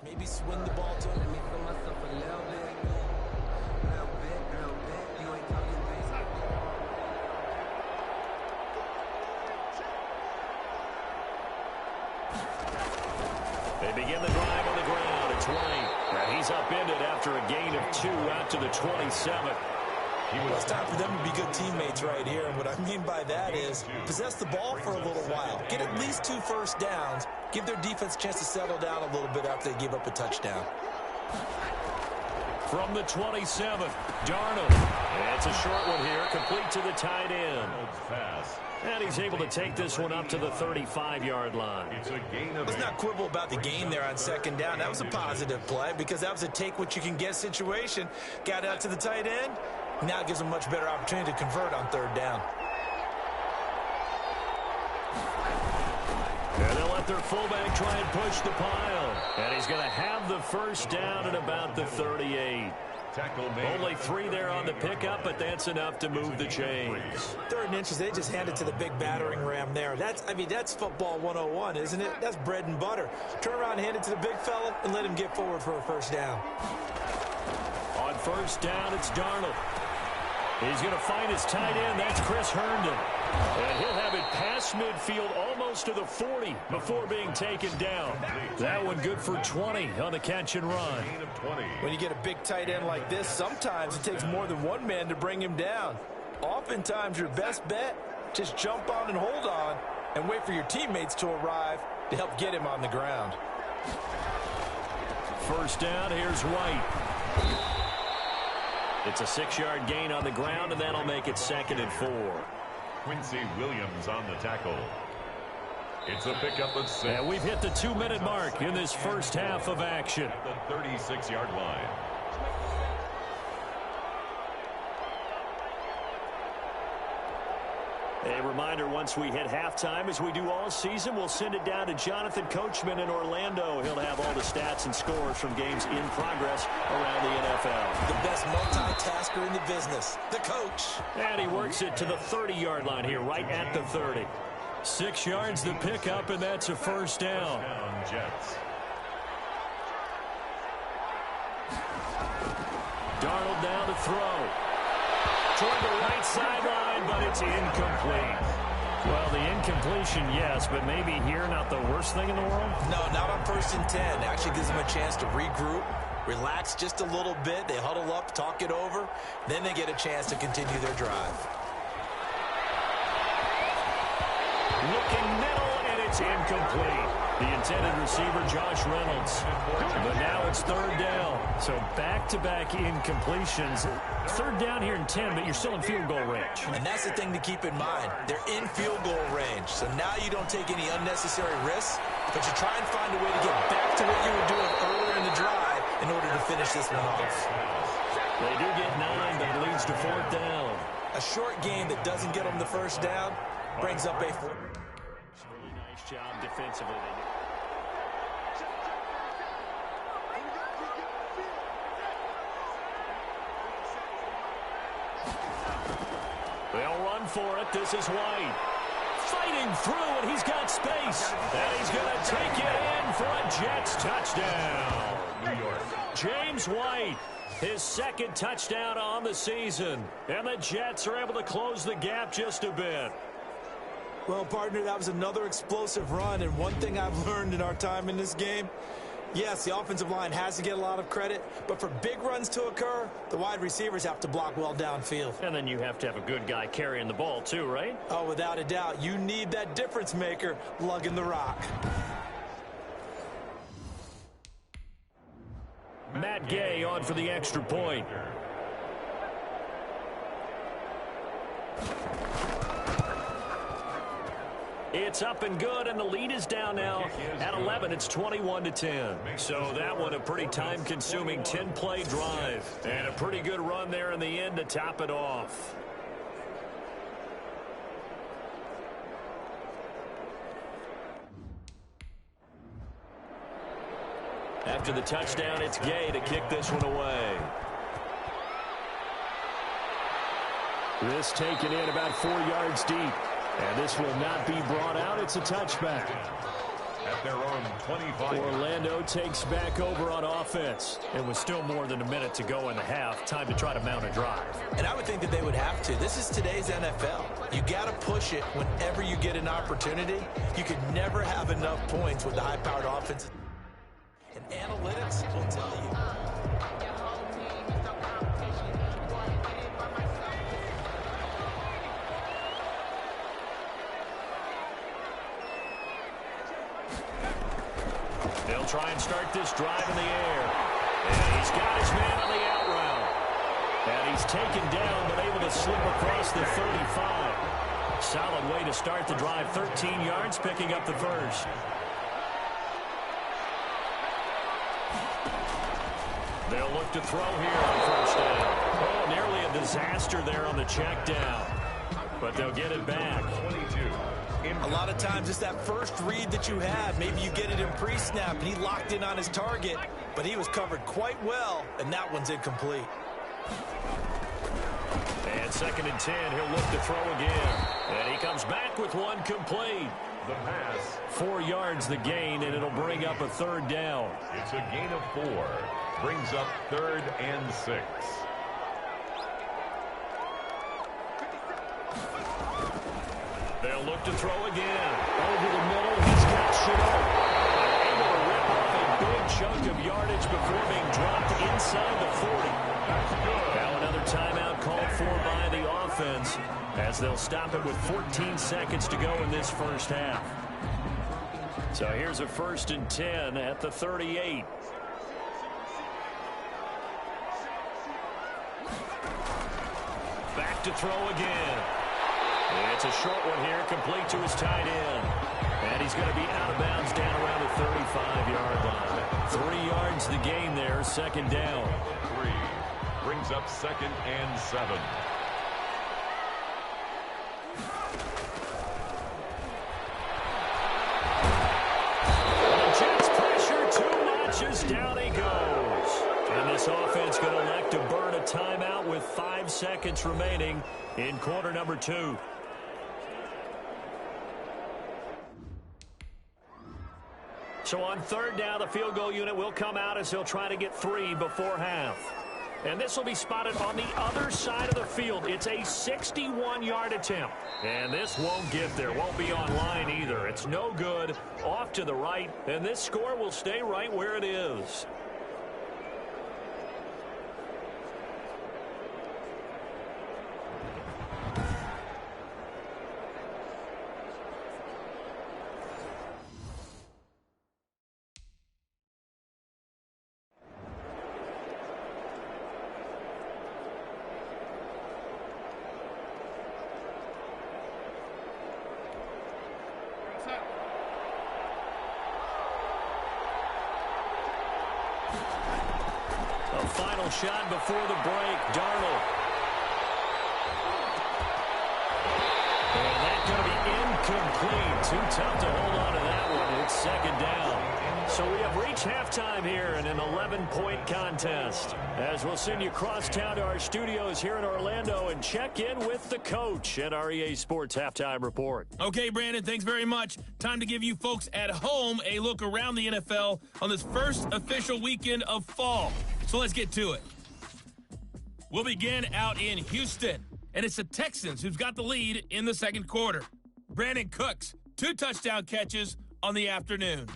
Maybe swing the ball to him. They begin the drive on the ground at 20. And he's upended after a gain of 2 out to the 27. Well, it's time for them to be good teammates right here. And what I mean by that is possess the ball for a little while. Get at least 2 first downs. Give their defense a chance to settle down a little bit after they give up a touchdown. From the 27th, Darnold. And it's a short one here, complete to the tight end. And he's able to take this one up to the 35-yard line. It's a gain of 8. Let's not quibble about the gain there on 2nd down. That was a positive play because that was a take-what-you-can-get situation. Got out to the tight end. Now it gives them a much better opportunity to convert on 3rd down. And they'll let their fullback try and push the pile. And he's going to have the first down at about the 38. Only 3 there on the pickup, but that's enough to move the chains. 3rd and inches, they just hand it to the big battering ram there. That's football 101, isn't it? That's bread and butter. Turn around, hand it to the big fella, and let him get forward for a first down. On first down, it's Darnold. He's going to find his tight end. That's Chris Herndon. And he'll have it past midfield almost to the 40 before being taken down. That one good for 20 on the catch and run. When you get a big tight end like this, sometimes it takes more than one man to bring him down. Oftentimes, your best bet, just jump on and hold on and wait for your teammates to arrive to help get him on the ground. First down, here's White. It's a 6-yard gain on the ground, and that'll make it 2nd and 4. Quincy Williams on the tackle. It's a pickup of 6. And we've hit the 2-minute mark in this first half of action. At the 36-yard line. A reminder, once we hit halftime, as we do all season, we'll send it down to Jonathan Coachman in Orlando. He'll have all the stats and scores from games in progress around the NFL. The best multitasker in the business, the coach. And he works it to the 30-yard line here, right at the 30. 6 yards the pickup, and that's a first down. Jets. Darnold down to throw. Toward the right sideline, but it's incomplete. Well, the incompletion, yes, but maybe here not the worst thing in the world? No, not on 1st and 10. Actually gives them a chance to regroup, relax just a little bit. They huddle up, talk it over. Then they get a chance to continue their drive. Looking middle, and it's incomplete. The intended receiver, Josh Reynolds. But now it's 3rd down. So back-to-back incompletions. 3rd down here in 10, but you're still in field goal range. And that's the thing to keep in mind. They're in field goal range. So now you don't take any unnecessary risks, but you try and find a way to get back to what you were doing earlier in the drive in order to finish this one off. They do get 9, but it leads to 4th down. A short game that doesn't get them the first down brings up a Really nice job defensively. They'll run for it. This is White. Fighting through, and he's got space. And he's going to take it in for a Jets touchdown. New York. James White, his 2nd touchdown on the season. And the Jets are able to close the gap just a bit. Well, partner, that was another explosive run, and one thing I've learned in our time in this game, yes, the offensive line has to get a lot of credit, but for big runs to occur, the wide receivers have to block well downfield. And then you have to have a good guy carrying the ball too, right? Oh, without a doubt. You need that difference maker lugging the rock. Matt Gay on for the extra point. It's up and good, and the lead is down now at 11. It's 21-10. So that one a pretty time-consuming 10-play drive. And a pretty good run there in the end to top it off. After the touchdown, it's Gay to kick this one away. This taken in about 4 yards deep. And this will not be brought out. It's a touchback. At their own 25. Orlando takes back over on offense. And with still more than a minute to go in the half, time to try to mount a drive. And I would think that they would have to. This is today's NFL. You got to push it whenever you get an opportunity. You could never have enough points with the high-powered offense. And analytics will tell you. They'll try and start this drive in the air. And he's got his man on the out route. And he's taken down, but able to slip across the 35. Solid way to start the drive. 13 yards, picking up the first. They'll look to throw here on first down. Oh, nearly a disaster there on the check down. But they'll get it back. 22. A lot of times it's that first read that you have. Maybe you get it in pre-snap and he locked in on his target, but he was covered quite well, and that one's incomplete. And 2nd and 10, he'll look to throw again. And he comes back with one complete. The pass. 4 yards the gain, and it'll bring up a 3rd down. It's a gain of 4. Brings up 3rd and 6. They'll look to throw again. Over the middle, he's got Shenault. Able to rip off a big chunk of yardage before being dropped inside the 40. Now another timeout called for by the offense as they'll stop it with 14 seconds to go in this first half. So here's a 1st and 10 at the 38. Back to throw again. It's a short one here, complete to his tight end. And he's going to be out of bounds down around the 35-yard line. 3 yards the gain there, 2nd down. 3 brings up 2nd and 7. The Jets pressure too much as down he goes. And this offense going to elect to burn a timeout with 5 seconds remaining in quarter number 2. So on 3rd down, the field goal unit will come out as they'll try to get 3 before half. And this will be spotted on the other side of the field. It's a 61-yard attempt. And this won't get there. Won't be on line either. It's no good. Off to the right. And this score will stay right where it is. Final shot before the break, Darnold. And that's going to be incomplete. Too tough to hold on to that one. It's 2nd down. So we have reached halftime here in an 11-point contest. As we'll send you across town to our studios here in Orlando and check in with the coach at our EA Sports Halftime Report. Okay, Brandon, thanks very much. Time to give you folks at home a look around the NFL on this first official weekend of fall. So let's get to it. We'll begin out in Houston, and it's the Texans who've got the lead in the 2nd quarter. Brandon Cooks, 2 touchdown catches on the afternoon.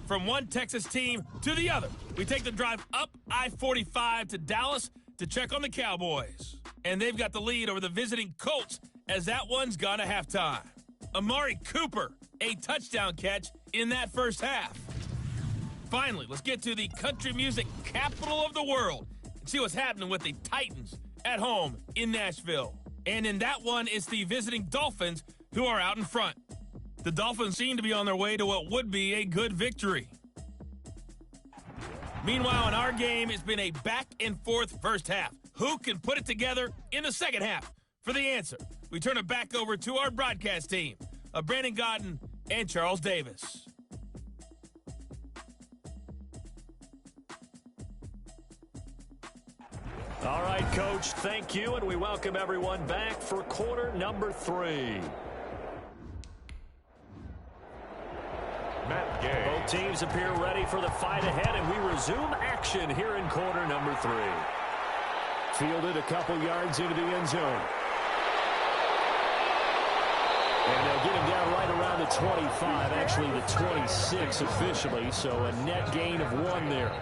From one Texas team to the other, we take the drive up I-45 to Dallas to check on the Cowboys. And they've got the lead over the visiting Colts as that one's gone to halftime. Amari Cooper, a touchdown catch in that first half. Finally, let's get to the country music capital of the world and see what's happening with the Titans at home in Nashville. And in that one, it's the visiting Dolphins who are out in front. The Dolphins seem to be on their way to what would be a good victory. Meanwhile, in our game, it's been a back-and-forth first half. Who can put it together in the second half? For the answer, we turn it back over to our broadcast team of Brandon Gaudin and Charles Davis. All right, Coach, thank you, and we welcome everyone back for quarter number 3. Matt Gay. Both teams appear ready for the fight ahead, and we resume action here in quarter number 3. Fielded a couple yards into the end zone. And they'll get him down right around the 25, actually the 26 officially, so a net gain of 1 there.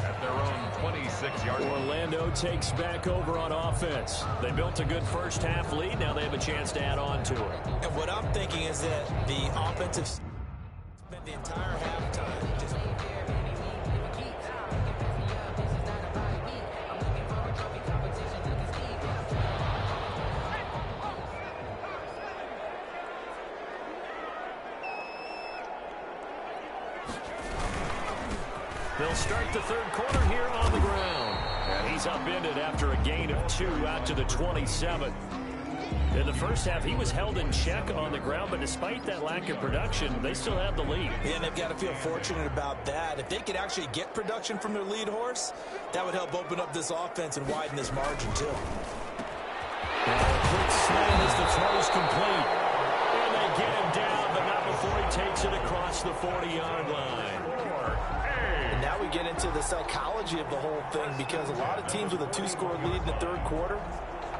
At their own 26-yard line. Orlando takes back over on offense. They built a good first half lead. Now they have a chance to add on to it. And what I'm thinking is that the offensive spent the entire halftime just they'll start the 3rd quarter here on the ground. And he's upended after a gain of 2 out to the 27. In the first half, he was held in check on the ground, but despite that lack of production, they still have the lead. and they've got to feel fortunate about that. If they could actually get production from their lead horse, that would help open up this offense and widen this margin, too. And a quick slam as the throw's complete. And they get him down, but not before he takes it across the 40-yard line. And now we get into the psychology of the whole thing, because a lot of teams with a 2-score lead in the 3rd quarter,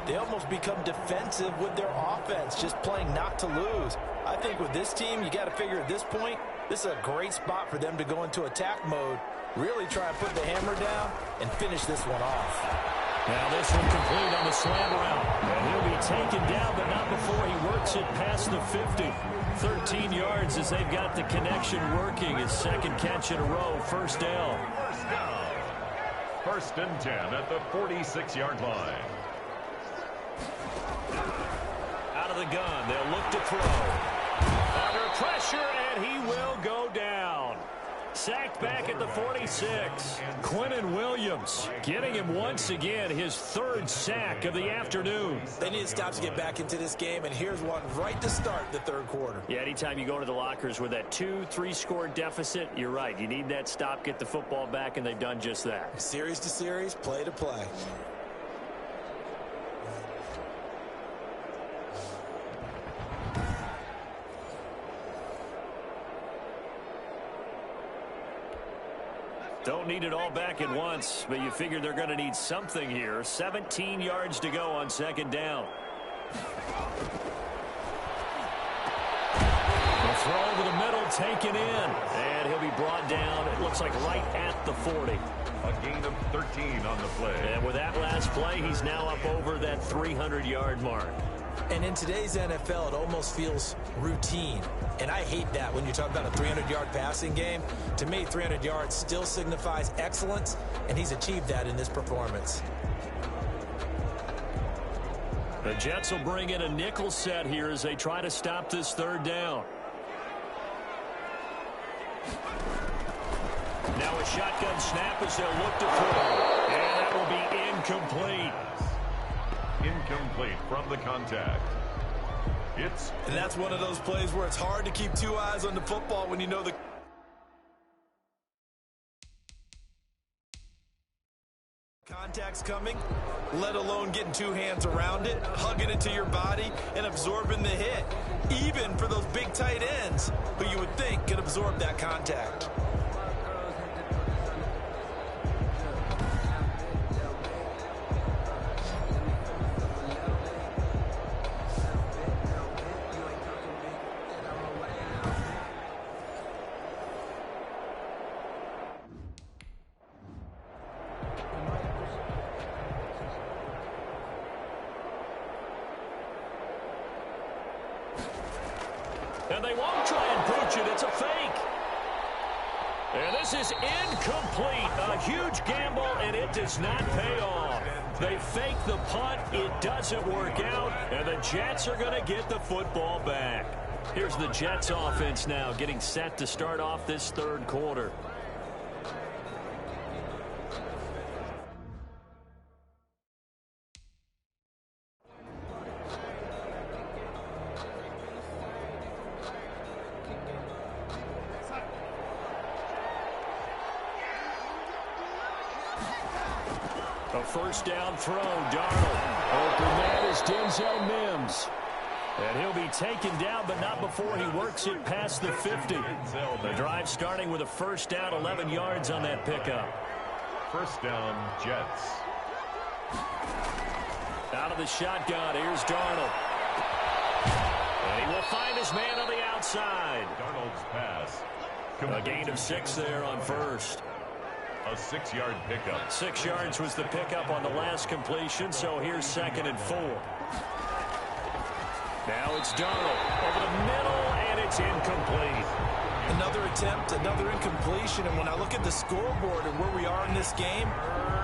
they almost become defensive with their offense, just playing not to lose. I think with this team, you got to figure at this point, this is a great spot for them to go into attack mode, really try and put the hammer down and finish this one off. Now this one complete on the slant route. And he'll be taken down, but not before he works it past the 50. 13 yards as they've got the connection working. His second catch in a row, first down. First and 10 at the 46-yard line. Out of the gun, they'll look to throw. Under pressure, and he will go down. Sacked back at the 46. Quinnen Williams getting him once again his third sack of the afternoon. They need to stop to get back into this game, and here's one right to start the third quarter. Yeah, anytime you go to the lockers with that 2-3 score deficit, you're right. You need that stop, get the football back, and they've done just that. Series to series, play to play. Don't need it all back at once, but you figure they're going to need something here. 17 yards to go on second down. The throw over the middle, taken in, and he'll be brought down, it looks like right at the 40. A gain of 13 on the play. And with that last play, he's now up over that 300-yard mark. And in today's NFL, it almost feels routine. And I hate that when you talk about a 300-yard passing game. To me, 300 yards still signifies excellence, and he's achieved that in this performance. The Jets will bring in a nickel set here as they try to stop this third down. Now a shotgun snap as they'll look to throw. And that will be incomplete. Incomplete from the contact. And that's one of those plays where it's hard to keep two eyes on the football when you know the contact's coming, let alone getting two hands around it, hugging it to your body, and absorbing the hit. Even for those big tight ends who you would think could absorb that contact. And they won't try and pooch it. It's a fake. And this is incomplete. A huge gamble, and it does not pay off. They fake the punt. It doesn't work out, and the Jets are going to get the football back. Here's the Jets offense now getting set to start off this third quarter. A first down throw, Darnold. Open man is Denzel Mims. And he'll be taken down, but not before he works it past the 50. The drive starting with a first down, 11 yards on that pickup. First down, Jets. Out of the shotgun, here's Darnold. And he will find his man on the outside. Darnold's pass. A gain of 6 there on first. A 6-yard pickup. 6 yards was the pickup on the last completion, so here's 2nd and 4. Now it's Darnold over the middle, and it's incomplete. Another attempt, another incompletion, and when I look at the scoreboard and where we are in this game,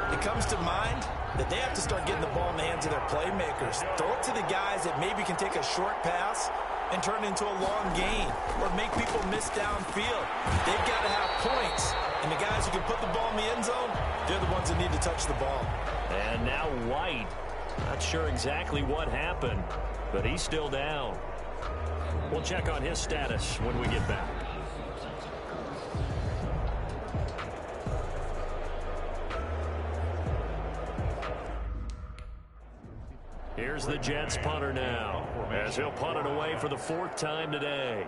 it comes to mind that they have to start getting the ball in the hands of their playmakers. Throw it to the guys that maybe can take a short pass and turn it into a long gain or make people miss downfield. They've got to have points, and the guys who can put the ball in the end zone, they're the ones that need to touch the ball. And now White. Not sure exactly what happened, but he's still down. We'll check on his status when we get back. Here's the Jets punter now, as he'll punt it away for the 4th time today.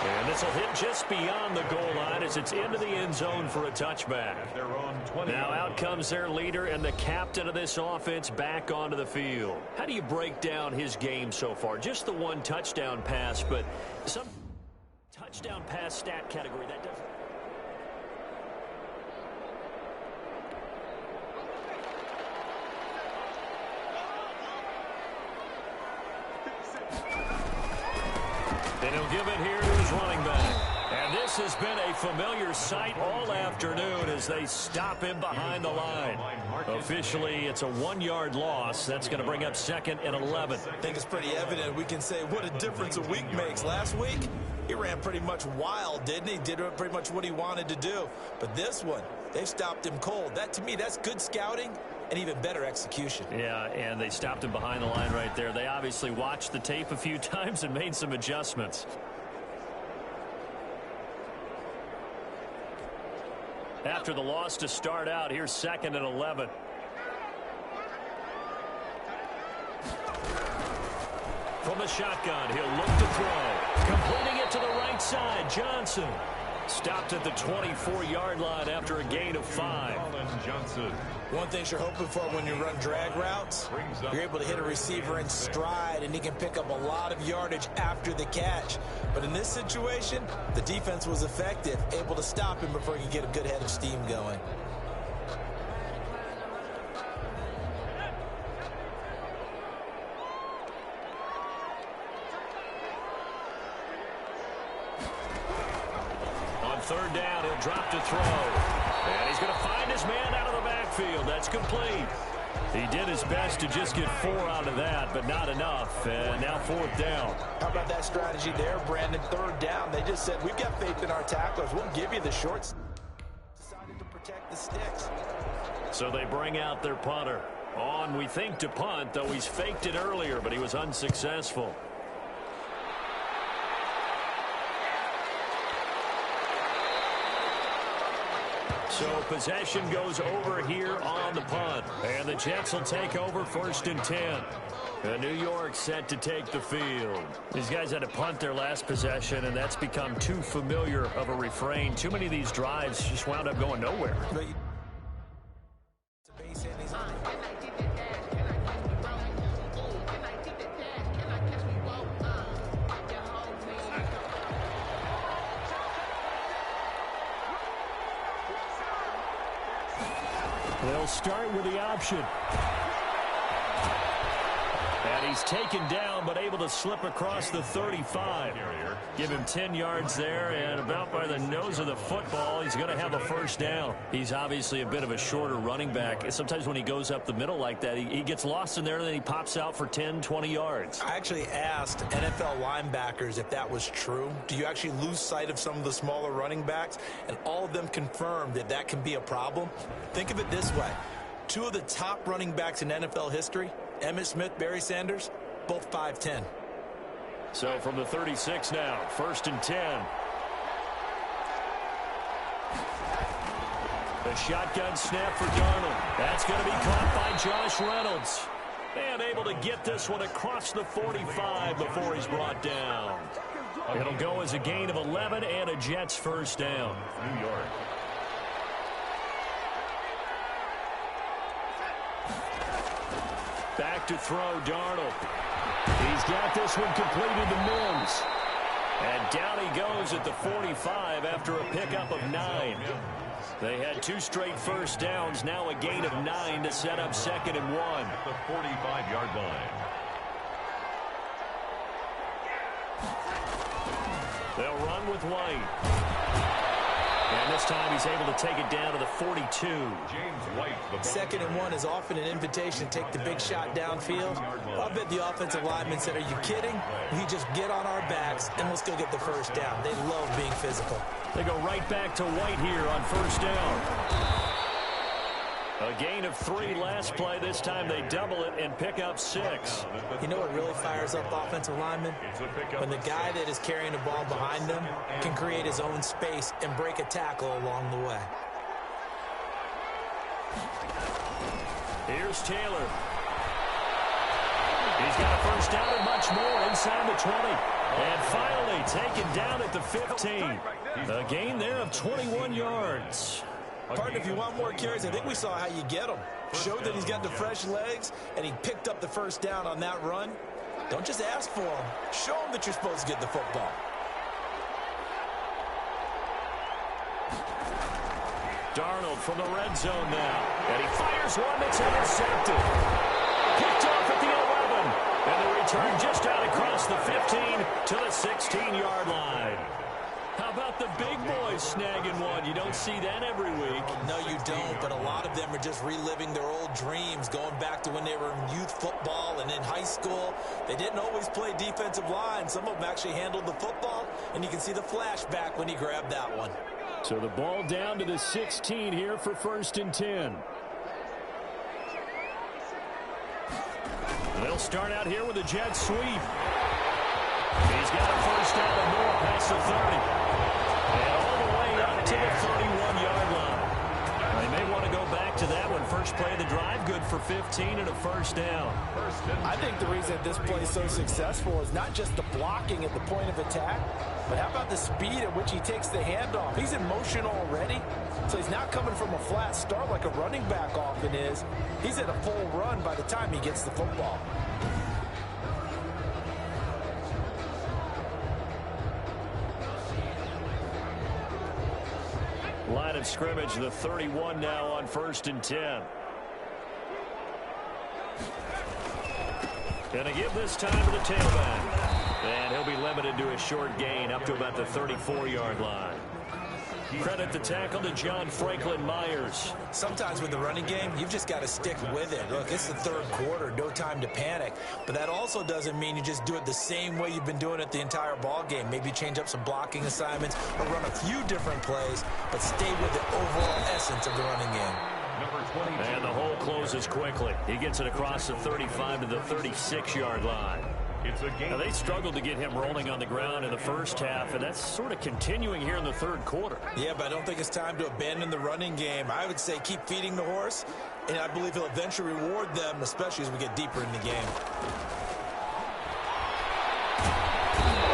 And this will hit just beyond the goal line as it's into the end zone for a touchback. Now out comes their leader and the captain of this offense back onto the field. How do you break down his game so far? Just the one touchdown pass, but some touchdown pass stat category. That doesn't. And he'll give it here to his running back. And this has been a familiar sight all afternoon as they stop him behind the line. Officially, it's a 1-yard loss. That's going to bring up 2nd and 11. I think it's pretty evident. We can say what a difference a week makes. Last week, he ran pretty much wild, didn't he? Did pretty much what he wanted to do. But this one, they stopped him cold. That, to me, that's good scouting and even better execution. Yeah, and they stopped him behind the line right there. They obviously watched the tape a few times and made some adjustments. After the loss to start out, here's 2nd and 11. From the shotgun, he'll look to throw. Completing it to the right side, Johnson. Stopped at the 24-yard line after a gain of 5. Johnson. One thing you're hoping for when you run drag routes, you're able to hit a receiver in stride, and he can pick up a lot of yardage after the catch. But in this situation, the defense was effective, able to stop him before he could get a good head of steam going. On 3rd down, he'll drop to throw. And he's going to find his man out of the backfield. That's complete. He did his best to just get 4 out of that, but not enough. And now 4th down. How about that strategy there, Brandon? 3rd down. They just said, we've got faith in our tacklers. We'll give you the shorts. Decided to protect the sticks. So they bring out their punter. On, we think, to punt, though he's faked it earlier, but he was unsuccessful. So possession goes over here on the punt. And the Jets will take over 1st and 10. New York set to take the field. These guys had to punt their last possession, and that's become too familiar of a refrain. Too many of these drives just wound up going nowhere. They'll start with the option. And he's taken down, but able to slip across the 35. Give him 10 yards there, and about by the nose of the football, he's going to have a 1st down. He's obviously a bit of a shorter running back. Sometimes when he goes up the middle like that, he gets lost in there, and then he pops out for 10, 20 yards. I actually asked NFL linebackers if that was true. Do you actually lose sight of some of the smaller running backs? And all of them confirmed that that can be a problem. Think of it this way. 2 of the top running backs in NFL history, Emmitt Smith, Barry Sanders, both 5'10". So from the 36 now, 1st and 10. The shotgun snap for Darnold. That's going to be caught by Josh Reynolds. And able to get this one across the 45 before he's brought down. It'll go as a gain of 11 and a Jets 1st down. New York. Back to throw, Darnold. He's got this one completed to Mims. And down he goes at the 45 after a pickup of 9. They had 2 straight 1st downs, now a gain of 9 to set up 2nd and 1. At the 45-yard line. They'll run with White. And this time he's able to take it down to the 42. James White. 2nd and 1 is often an invitation to take the big shot downfield. I bet the offensive lineman said, are you kidding? We just get on our backs and let's go get the 1st down. They love being physical. They go right back to White here on 1st down. A gain of 3 last play. This time they double it and pick up 6. You know what really fires up offensive linemen? When the guy that is carrying the ball behind them can create his own space and break a tackle along the way. Here's Taylor. He's got a 1st down and much more inside the 20. And finally taken down at the 15. A gain there of 21 yards. Partner, if you want more carries, I think we saw how you get them. Showed that he's got the fresh legs, and he picked up the 1st down on that run. Don't just ask for them. Show them that you're supposed to get the football. Darnold from the red zone now. And he fires one that's intercepted. Picked off at the 11. And the return just out across the 15 to the 16-yard line. How about the big boys snagging one? You don't see that every week. No, you don't, but a lot of them are just reliving their old dreams, going back to when they were in youth football and in high school. They didn't always play defensive line. Some of them actually handled the football, and you can see the flashback when he grabbed that one. So the ball down to the 16 here for 1st and 10. They'll start out here with a jet sweep. He's got a first down and more past the 30. And all the way up to the 31-yard line. They may want to go back to that one. First play of the drive, good for 15 and a first down. I think the reason this play is so successful is not just the blocking at the point of attack, but how about the speed at which he takes the handoff? He's in motion already, so he's not coming from a flat start like a running back often is. He's at a full run by the time he gets the football. Line of scrimmage, the 31 now on 1st and 10. Gonna give this time to the tailback. And he'll be limited to a short gain up to about the 34-yard line. Credit the tackle to John Franklin Myers. Sometimes with the running game, you've just got to stick with it. Look, it's the third quarter, no time to panic. But that also doesn't mean you just do it the same way you've been doing it the entire ball game. Maybe change up some blocking assignments or run a few different plays, but stay with the overall essence of the running game. And the hole closes quickly. He gets it across the 35 to the 36-yard line. Now, they struggled to get him rolling on the ground in the first half, and that's sort of continuing here in the third quarter. Yeah, but I don't think it's time to abandon the running game. I would say keep feeding the horse, and I believe he'll eventually reward them, especially as we get deeper in the game.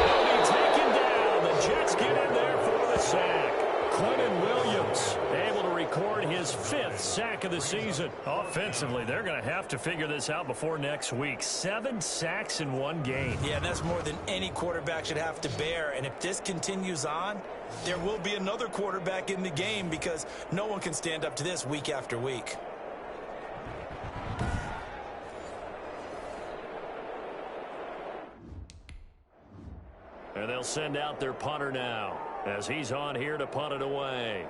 He'll be taken down. The Jets get in there for the sack. Quentin Williams able to record his 5th sack of the season. Offensively, they're going to have to figure this out before next week. 7 sacks in one game. Yeah, that's more than any quarterback should have to bear. And if this continues on, there will be another quarterback in the game because no one can stand up to this week after week. And they'll send out their punter now as he's on here to punt it away.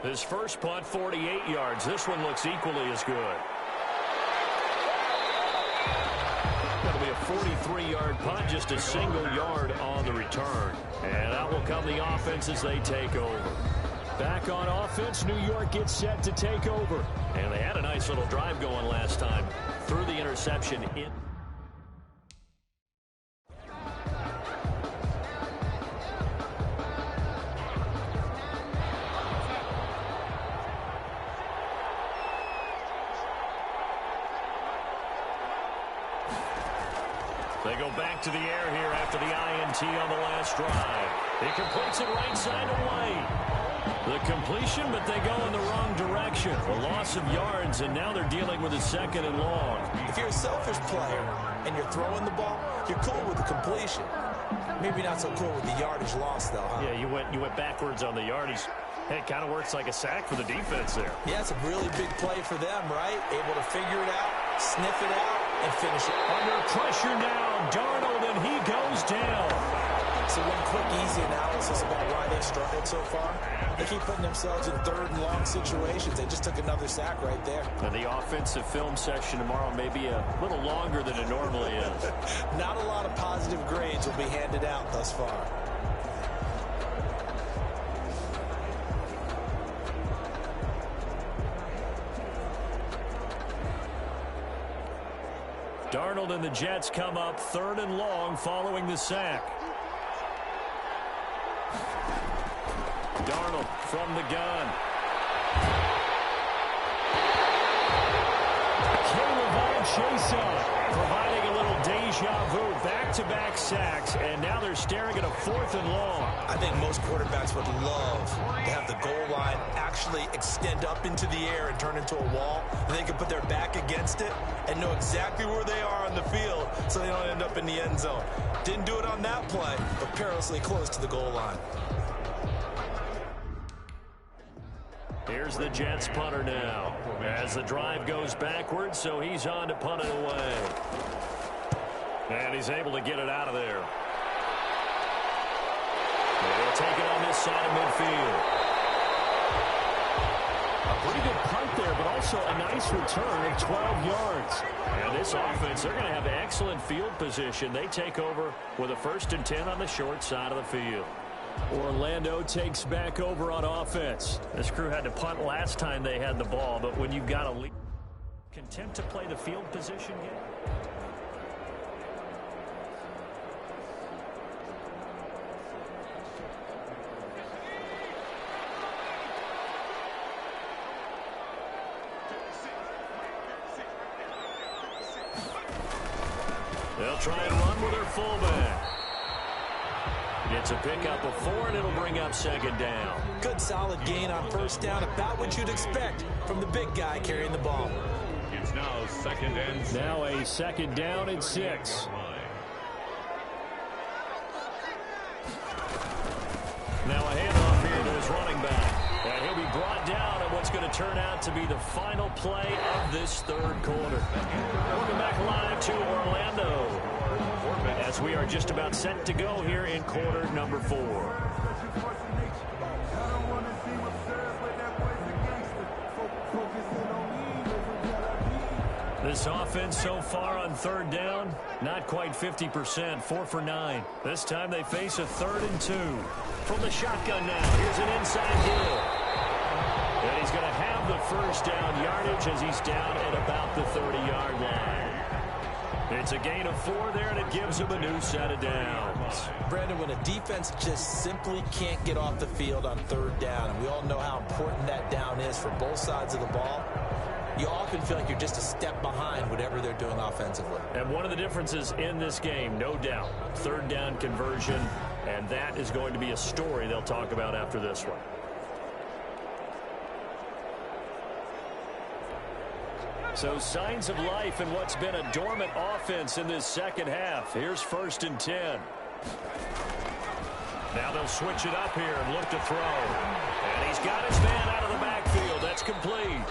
His first punt, 48 yards. This one looks equally as good. That'll be a 43-yard punt, just a single yard on the return. And out will come the offense as they take over. Back on offense, New York gets set to take over. And they had a nice little drive going last time. Threw the interception in. They go back to the air here after the INT on the last drive. He completes it right side away. The completion, but they go in the wrong direction. A loss of yards, and now they're dealing with a 2nd and long. If you're a selfish player and you're throwing the ball, you're cool with the completion. Maybe not so cool with the yardage loss, though, huh? Yeah, you went backwards on the yardage. Hey, it kind of works like a sack for the defense there. Yeah, it's a really big play for them, right? Able to figure it out, sniff it out, and finish it. Under pressure now, Darnold, and he goes down. So one quick, easy analysis about why they've struggled so far. They keep putting themselves in 3rd and long situations. They just took another sack right there. And the offensive film section tomorrow may be a little longer than it normally is. Not a lot of positive grades will be handed out thus far. Darnold and the Jets come up 3rd and long following the sack. Darnold from the gun. Caleb chase up, providing a little deja vu. Back-to-back sacks, and now they're staring at a 4th and long. I think most quarterbacks would love to have the goal line actually extend up into the air and turn into a wall, and they can put their back against it and know exactly where they are on the field so they don't end up in the end zone. Didn't do it on that play, but perilously close to the goal line. Here's the Jets punter now. As the drive goes backwards, so he's on to punt it away. And he's able to get it out of there. They'll take it on this side of midfield. A pretty good punt there, but also a nice return of 12 yards. And this offense, they're going to have excellent field position. They take over with a 1st and 10 on the short side of the field. Orlando takes back over on offense. This crew had to punt last time they had the ball, but when you've got a lead, content to play the field position game? They'll try and run with their fullback. It's a pickup of 4, and it'll bring up 2nd down. Good solid gain on 1st down, about what you'd expect from the big guy carrying the ball. It's now 2nd and 6. Now a 2nd down and 6. Now a handoff here to his running back. And he'll be brought down at what's going to turn out to be the final play of this 3rd quarter. Welcome back live to Orlando, as we are just about set to go here in quarter number 4. This offense so far on 3rd down, not quite 50%, 4 for 9. This time they face a 3rd and 2. From the shotgun now, here's an inside Hill. And he's going to have the 1st down yardage as he's down at about the 30-yard line. It's a gain of 4 there, and it gives him a new set of downs. Brandon, when a defense just simply can't get off the field on 3rd down, and we all know how important that down is for both sides of the ball, you often feel like you're just a step behind whatever they're doing offensively. And one of the differences in this game, no doubt, 3rd down conversion, and that is going to be a story they'll talk about after this one. So signs of life in what's been a dormant offense in this 2nd half. Here's 1st and 10. Now they'll switch it up here and look to throw. And he's got his man out of the backfield. That's complete.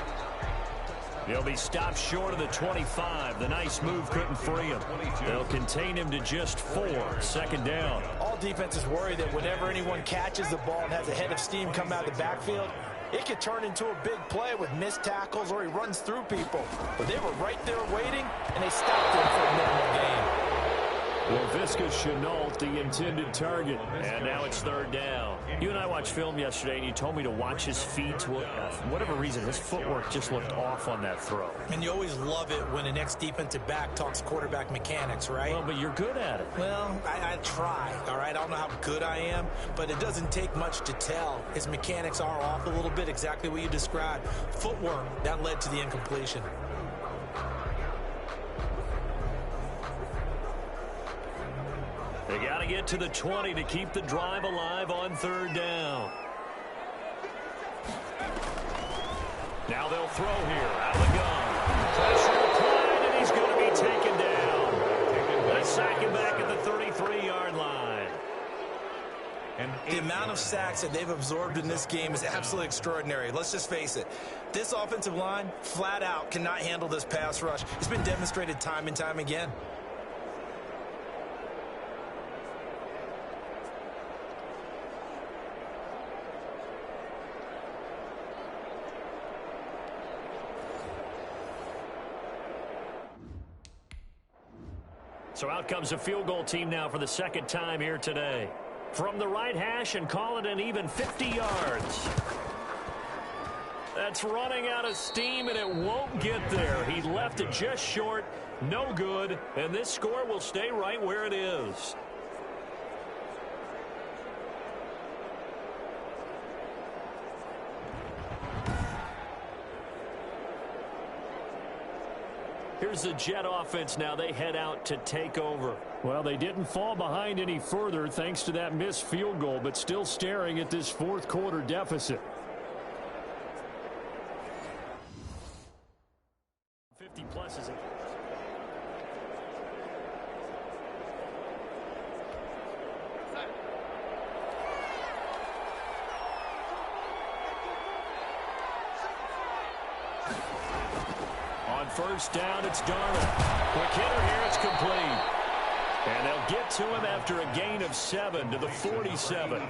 He'll be stopped short of the 25. The nice move couldn't free him. They'll contain him to just 4. 2nd down. All defenses worry that whenever anyone catches the ball and has a head of steam come out of the backfield, it could turn into a big play with missed tackles or he runs through people. But they were right there waiting, and they stopped him for a minimal gain. Laviska Shenault, the intended target. And now it's 3rd down. You and I watched film yesterday, and you told me to watch his feet. For whatever reason, his footwork just looked off on that throw. And you always love it when an ex-defensive back talks quarterback mechanics, right? Well, but you're good at it. Well, I try, all right? I don't know how good I am, but it doesn't take much to tell. His mechanics are off a little bit, exactly what you described. Footwork, that led to the incompletion. They got to get to the 20 to keep the drive alive on 3rd down. Now they'll throw here out of the gun. Pressure applied, and he's going to be taken down. They sack him back at the 33-yard line. The amount of sacks that they've absorbed in this game is absolutely extraordinary. Let's just face it. This offensive line, flat out, cannot handle this pass rush. It's been demonstrated time and time again. So out comes a field goal team now for the 2nd time here today. From the right hash and call it an even 50 yards. That's running out of steam, and it won't get there. He left it just short, no good, and this score will stay right where it is. Here's the Jet offense now. They head out to take over. Well, they didn't fall behind any further thanks to that missed field goal, but still staring at this 4th quarter deficit. 50-plus is a... On first down, it's Darnold. Quick hitter here, it's complete. And they'll get to him after a gain of 7 to the 47.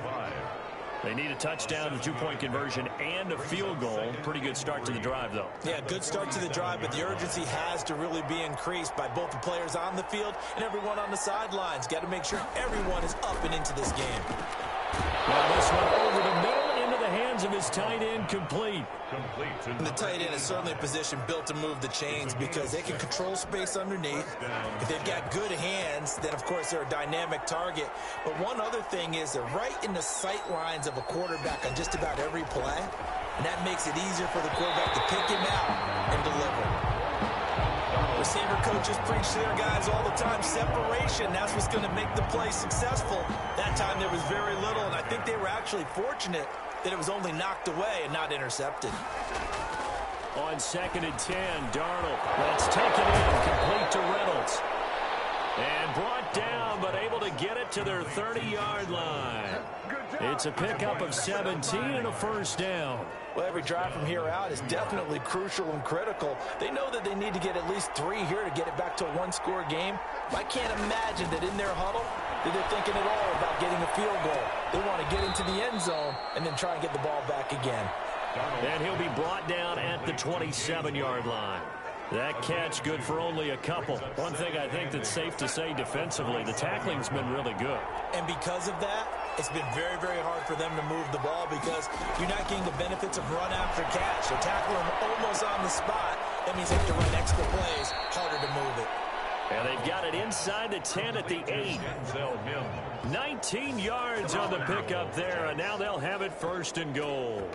They need a touchdown, a two-point conversion, and a field goal. Pretty good start to the drive, though. Yeah, good start to the drive, but the urgency has to really be increased by both the players on the field and everyone on the sidelines. Got to make sure everyone is up and into this game. Well, this one over the middle into the hands of his tight end, complete. And the tight end is certainly a position built to move the chains because they can control space underneath. If they've got good hands, then of course they're a dynamic target. But one other thing is they're right in the sight lines of a quarterback on just about every play. And that makes it easier for the quarterback to pick him out and deliver. Receiver coaches preach to their guys all the time, separation, that's what's going to make the play successful. That time there was very little, and I think they were actually fortunate that it was only knocked away and not intercepted. On 2nd and 10, Darnold. Let's take it in, complete to Reynolds. And brought down, but able to get it to their 30-yard line. It's a pickup of 17 and a first down. Well, every drive from here out is definitely crucial and critical. They know that they need to get at least 3 here to get it back to a one-score game. I can't imagine that in their huddle that they're thinking at all about getting a field goal. They want to get into the end zone and then try and get the ball back again. And he'll be brought down at the 27-yard line. That catch good for only a couple. One thing I think that's safe to say defensively, the tackling's been really good. And because of that, it's been very, very hard for them to move the ball because you're not getting the benefits of run after catch. They're tackling them almost on the spot. That means they have to run extra plays, harder to move it. And they've got it inside the 10 at the 8. 19 yards on the pickup there, and now they'll have it 1st and goal.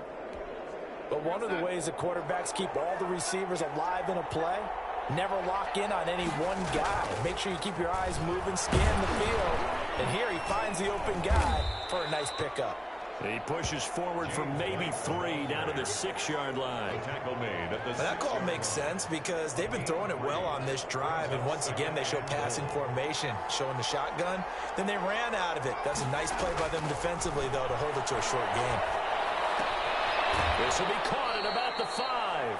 But one of the ways that quarterbacks keep all the receivers alive in a play, never lock in on any one guy. Make sure you keep your eyes moving, scan the field. And here he finds the open guy for a nice pickup. He pushes forward for maybe 3 down to the 6-yard line. That call makes sense because they've been throwing it well on this drive. And once again, they show passing formation, showing the shotgun. Then they ran out of it. That's a nice play by them defensively, though, to hold it to a short game. This will be caught at about the 5.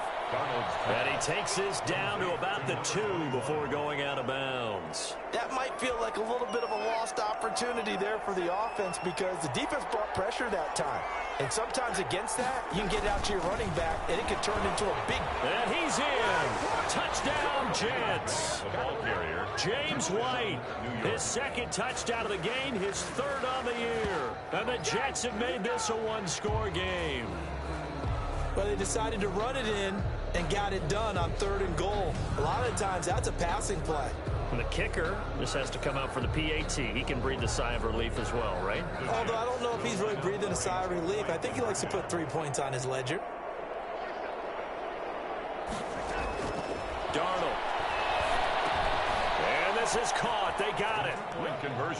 And he takes this down to about the 2 before going out of bounds. That might feel like a little bit of a lost opportunity there for the offense because the defense brought pressure that time. And sometimes against that, you can get it out to your running back, and it can turn into a big... And he's in. Touchdown, Jets. James White, his 2nd touchdown of the game, his 3rd on the year. And the Jets have made this a one-score game. Well, they decided to run it in and got it done on 3rd and goal. A lot of times, that's a passing play. And the kicker just has to come out for the PAT. He can breathe a sigh of relief as well, right? Although I don't know if he's really breathing a sigh of relief. I think he likes to put 3 points on his ledger. Darnold. And this is caught. They got it.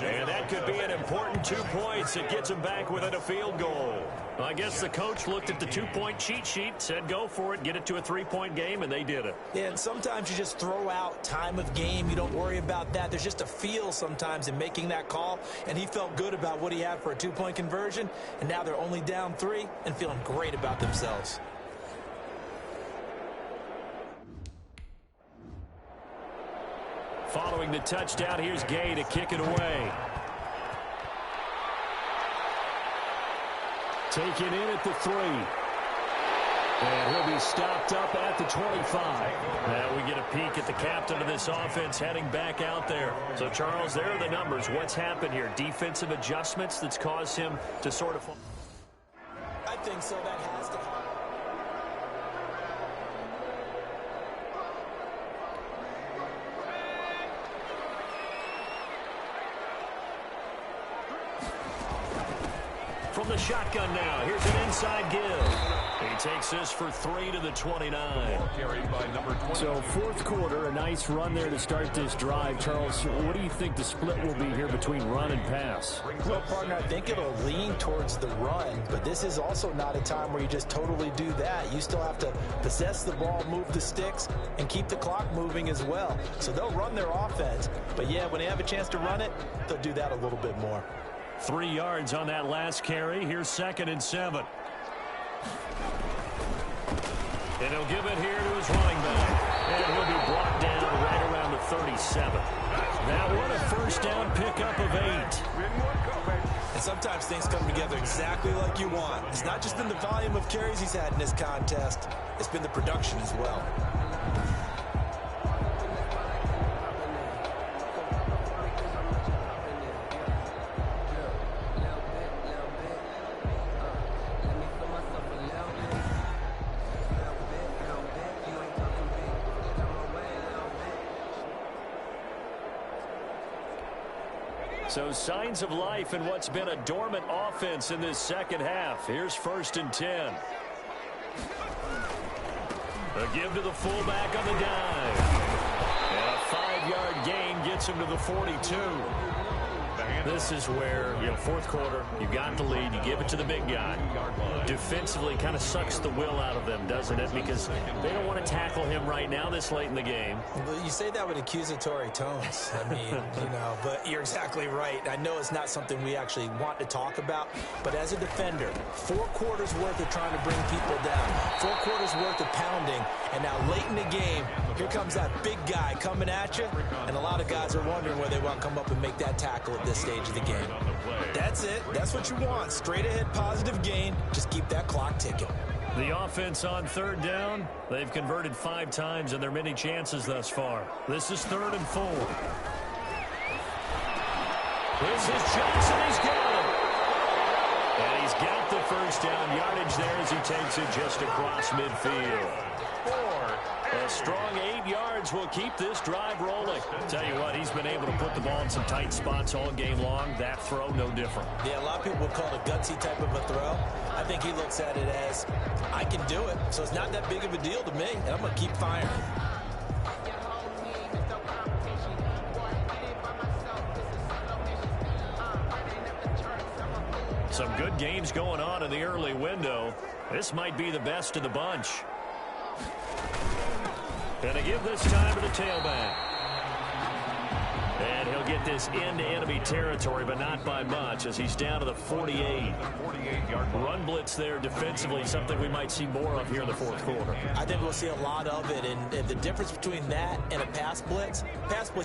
And that could be an important 2 points. It gets them back within a field goal. Well, I guess the coach looked at the 2-point cheat sheet, said go for it, get it to a 3-point game, and they did it. Yeah, and sometimes you just throw out time of game. You don't worry about that. There's just a feel sometimes in making that call, and he felt good about what he had for a 2-point conversion, and now they're only down 3 and feeling great about themselves. Following the touchdown, here's Gay to kick it away. Taken in at the 3. And he'll be stopped up at the 25. Now we get a peek at the captain of this offense heading back out there. So, Charles, there are the numbers. What's happened here? Defensive adjustments that's caused him to sort of... I think so. That has to happen. From the shotgun now, here's an inside give. He takes this for 3 to the 29. So 4th quarter, a nice run there to start this drive. Charles, what do you think the split will be here between run and pass? Well, partner, I think it'll lean towards the run, but this is also not a time where you just totally do that. You still have to possess the ball, move the sticks, and keep the clock moving as well. So they'll run their offense, but yeah, when they have a chance to run it, they'll do that a little bit more. 3 yards on that last carry. Here's 2nd and 7. And he'll give it here to his running back. And he'll be brought down right around the 37. Now what a first down pickup of 8. And sometimes things come together exactly like you want. It's not just been the volume of carries he's had in this contest. It's been the production as well. So signs of life in what's been a dormant offense in this second half. Here's 1st and 10. A give to the fullback on the dive. And a 5-yard gain gets him to the 42. This is where, fourth quarter, you got the lead, you give it to the big guy. Defensively kind of sucks the will out of them, doesn't it? Because they don't want to tackle him right now this late in the game. Well, you say that with accusatory tones. I mean, but you're exactly right. I know it's not something we actually want to talk about, but as a defender, 4 quarters worth of trying to bring people down, 4 quarters worth of pounding, and now late in the game, here comes that big guy coming at you, and a lot of guys are wondering whether they want to come up and make that tackle at this stage of the game. That's it. That's what you want. Straight ahead, positive gain. Just keep that clock ticking. The offense on 3rd down. They've converted 5 times in their many chances thus far. This is 3rd and 4. This is Johnson. He's got him. And he's got the first down yardage there as he takes it just across midfield. A strong 8 yards will keep this drive rolling. Tell you what, he's been able to put the ball in some tight spots all game long. That throw, no different. Yeah, a lot of people would call it a gutsy type of a throw. I think he looks at it as, I can do it, so it's not that big of a deal to me, and I'm going to keep firing. Some good games going on in the early window. This might be the best of the bunch. And to give this time to the tailback. And he'll get this into enemy territory, but not by much, as he's down to the 48. Run blitz there defensively, something we might see more of here in the fourth quarter. I think we'll see a lot of it, and the difference between that and a pass blitz,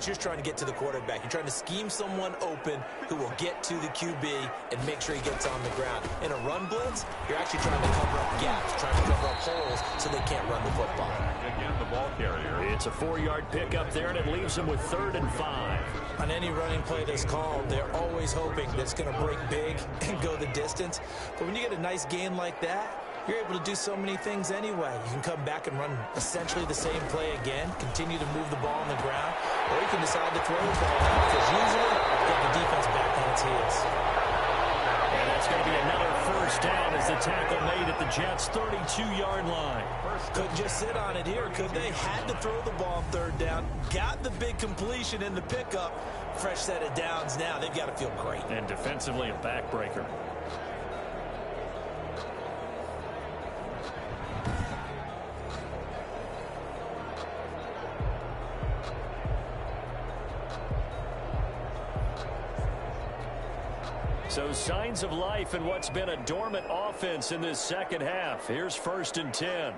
you're trying to get to the quarterback. You're trying to scheme someone open who will get to the QB and make sure he gets on the ground. In a run blitz, you're actually trying to cover up gaps, trying to cover up holes so they can't run the football. Again, the ball carrier. It's a 4-yard pickup there, and it leaves him with 3rd and 5. On any running play that's called, they're always hoping that it's going to break big and go the distance. But when you get a nice gain like that, you're able to do so many things anyway. You can come back and run essentially the same play again, continue to move the ball on the ground, or you can decide to throw the ball out, because usually you get the defense back on its heels. And that's going to be another first down as the tackle made at the Jets' 32-yard line. Couldn't just sit on it here, could they? Had to throw the ball on 3rd down, got the big completion in the pickup. Fresh set of downs now. They've got to feel great. And defensively a backbreaker. So signs of life in what's been a dormant offense in this second half. Here's 1st and 10.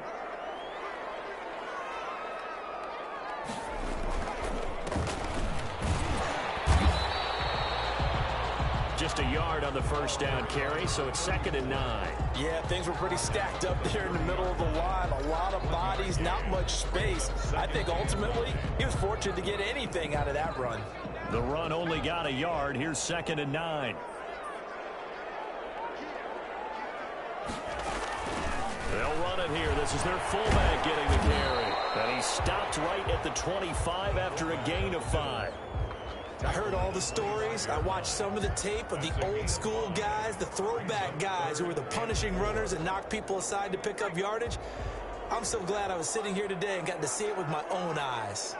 Just a yard on the first down carry, so it's 2nd and 9. Yeah, things were pretty stacked up there in the middle of the line. A lot of bodies, not much space. I think ultimately he was fortunate to get anything out of that run. The run only got a yard. Here's 2nd and 9. They'll run it here. This is their fullback getting the carry. And he stopped right at the 25 after a gain of 5. I heard all the stories. I watched some of the tape of the old school guys, the throwback guys who were the punishing runners and knocked people aside to pick up yardage. I'm so glad I was sitting here today and got to see it with my own eyes.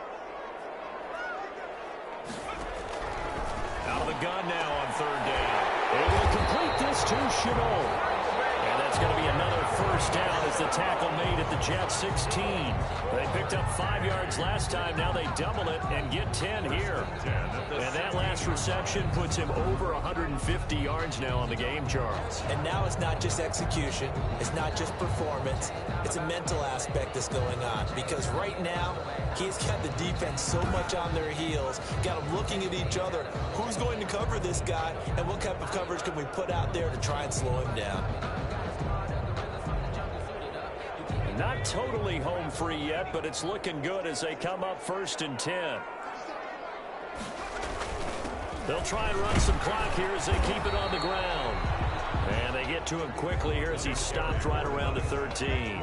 Out of the gun now on 3rd down. Able to complete this to Shenault. And That's going to be another first down as the tackle made at the Jets 16. They picked up 5 yards last time. Now they double it and get 10 here. And that last reception puts him over 150 yards now on the game, Charles. And now it's not just execution. It's not just performance. It's a mental aspect that's going on. Because right now, he's got the defense so much on their heels. Got them looking at each other. Who's going to cover this guy? And what type of coverage can we put out there to try and slow him down? Not totally home free yet, but it's looking good as they come up 1st and 10. They'll try and run some clock here as they keep it on the ground. And they get to him quickly here as he stopped right around the 13.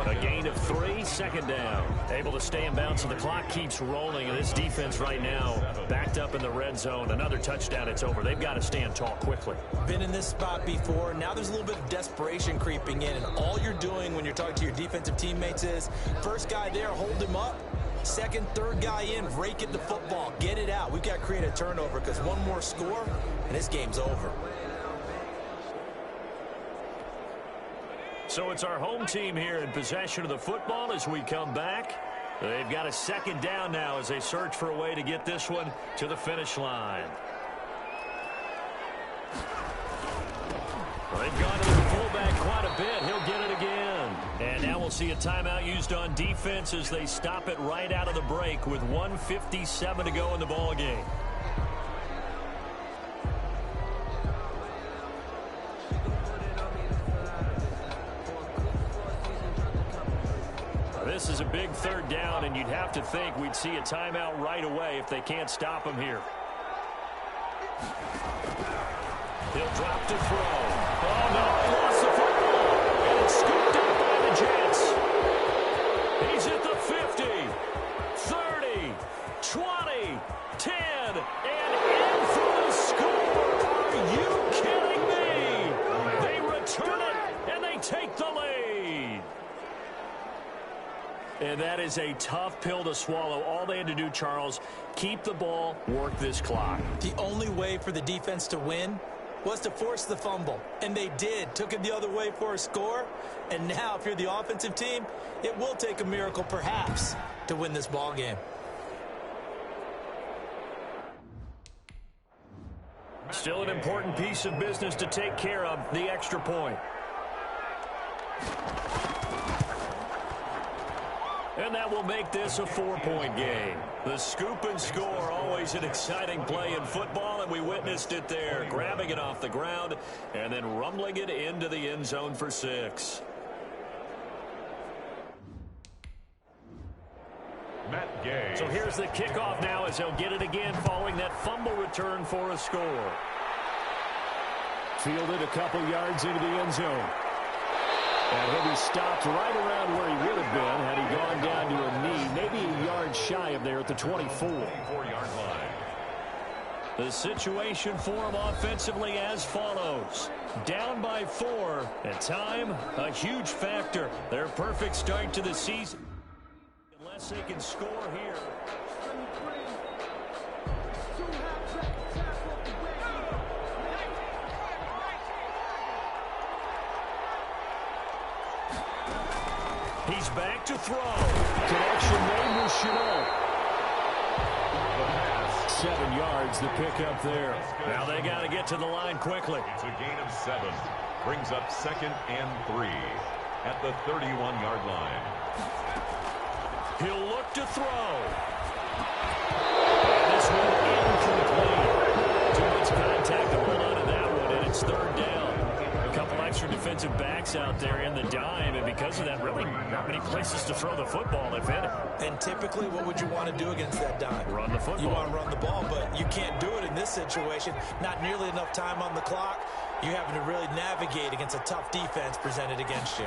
A gain of 3, 2nd down. Able to stay in bounds, and the clock keeps rolling. And this defense right now backed up in the red zone. Another touchdown, it's over. They've got to stand tall quickly. Been in this spot before. Now there's a little bit of desperation creeping in. And all you're doing when you're talking to your defensive teammates is, first guy there, hold him up. Second, third guy in, rake at the football. Get it out. We've got to create a turnover because one more score, and this game's over. So it's our home team here in possession of the football as we come back. They've got a 2nd down now as they search for a way to get this one to the finish line. Well, they've gone to their fullback quite a bit. He'll get it again. And now we'll see a timeout used on defense as they stop it right out of the break with 1:57 to go in the ball game. This is a big 3rd down, and you'd have to think we'd see a timeout right away if they can't stop him here. He'll drop to throw. Oh, no, he lost the football. And it's scooped up by the Jets. He's at the 50, 30, 20, 10, and in for the score. Are you kidding me? They return it, and they take the lead. And that is a tough pill to swallow. All they had to do, Charles, keep the ball, work this clock. The only way for the defense to win was to force the fumble. And they did. Took it the other way for a score. And now, if you're the offensive team, it will take a miracle, perhaps, to win this ball game. Still an important piece of business to take care of, the extra point. And that will make this a 4-point game. The scoop and score, always an exciting play in football, and we witnessed it there. Grabbing it off the ground and then rumbling it into the end zone for 6. Matt Gay. So here's the kickoff now as they'll get it again following that fumble return for a score. Fielded a couple yards into the end zone. And he'll be stopped right around where he would have been had he gone down to a knee, maybe a yard shy of there at the 24-yard line. The situation for him offensively as follows. Down by 4. At time, a huge factor. Their perfect start to the season. Unless they can score here. He's back to throw. Connection made with Shenault. 7 yards, the pickup there. Now they got to get to the line quickly. It's a gain of 7. Brings up 2nd and 3 at the 31-yard line. He'll look to throw. And this one incomplete. Too much contact to hold on to that one, and it's 3rd down. A couple extra defensive backs out there in the dime, and because of that, really not many places to throw the football, if any. And typically, what would you want to do against that dime? Run the football. You want to run the ball, but you can't do it in this situation. Not nearly enough time on the clock. You're having to really navigate against a tough defense presented against you.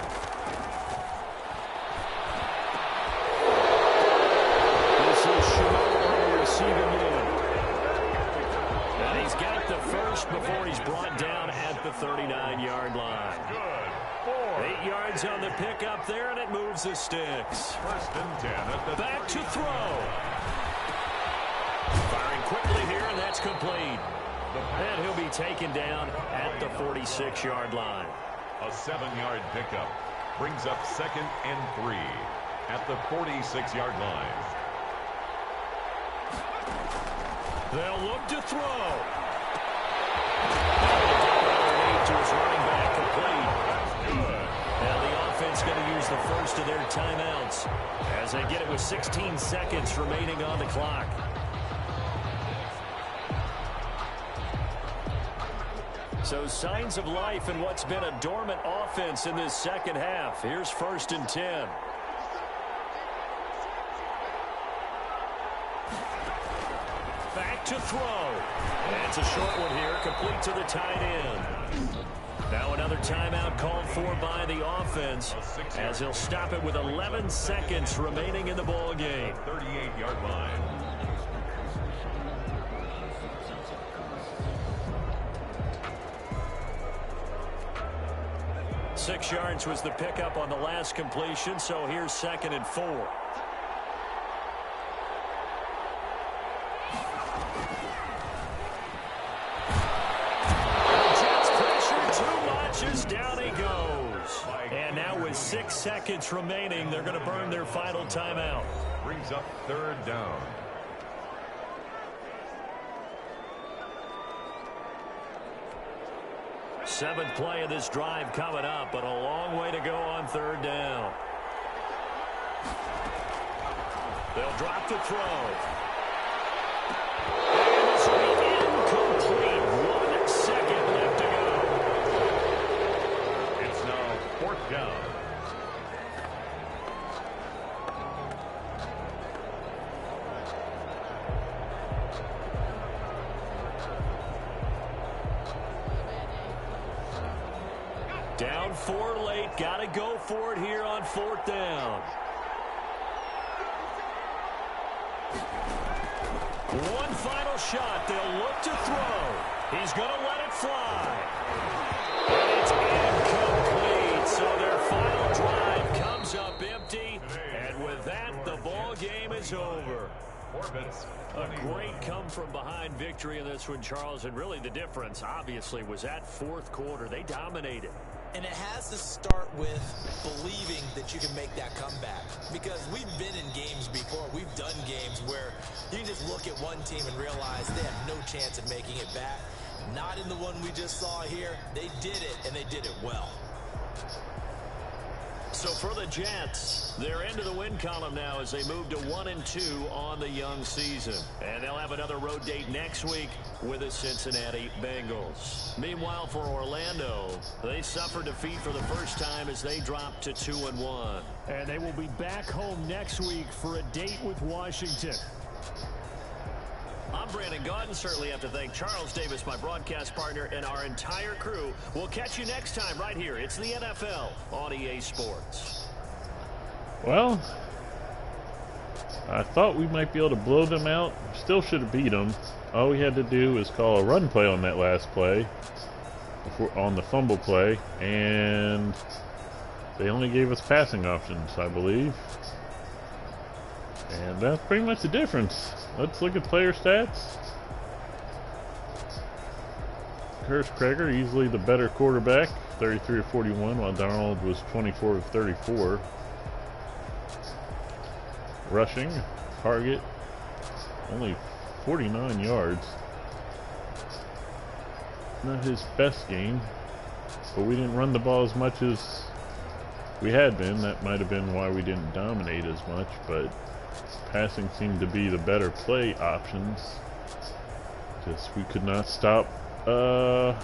This is Shenault on the receiving end. And he's got the first before he's brought down at the 39-yard line. Good. 4. 8 yards on the pickup there, and it moves the sticks. 1st and 10 at the Back to throw. Firing quickly here, and that's complete. And he'll be taken down at the 46-yard line. A 7-yard pickup brings up 2nd and 3 at the 46-yard line. They'll look to throw. To his running back, complete. Now the offense going to use the first of their timeouts as they get it with 16 seconds remaining on the clock. So signs of life in what's been a dormant offense in this second half. Here's 1st and 10. Back to throw. And it's a short one here, complete to the tight end. Now another timeout called for by the offense as he'll stop it with 11 seconds remaining in the ball game. 38-yard line. Six yards was the pickup on the last completion, so here's 2nd and 4. Down he goes. And now with 6 seconds remaining, they're going to burn their final timeout. Brings up 3rd down. Seventh play of this drive coming up, but a long way to go on 3rd down. They'll drop the throw. And this will be incomplete. 1 second left to go. It's now 4th down. Down 4 late. Got to go for it here on 4th down. One final shot. They'll look to throw. He's going to let it fly. And it's incomplete. So their final drive comes up empty. And with that, the ball game is over. A great come-from-behind victory in this one, Charles. And really the difference, obviously, was that 4th quarter. They dominated. And it has to start with believing that you can make that comeback. Because we've been in games before. We've done games where you can just look at one team and realize they have no chance of making it back. Not in the one we just saw here. They did it, and they did it well. So for the Jets, they're into the win column now as they move to 1-2 on the young season. And they'll have another road date next week with the Cincinnati Bengals. Meanwhile, for Orlando, they suffered defeat for the first time as they dropped to 2-1. And they will be back home next week for a date with Washington. I'm Brandon Gaudin. Certainly have to thank Charles Davis, my broadcast partner, and our entire crew. We'll catch you next time right here. It's the NFL on EA Sports. Well, I thought we might be able to blow them out. Still should have beat them. All we had to do was call a run play on that last play, on the fumble play, and they only gave us passing options, I believe. And that's pretty much the difference. Let's look at player stats. Hurst Kreger, easily the better quarterback, 33 of 41, while Darnold was 24 of 34. Rushing, target, only 49 yards. Not his best game, but we didn't run the ball as much as we had been. That might have been why we didn't dominate as much, but passing seemed to be the better play options. Just we could not stop the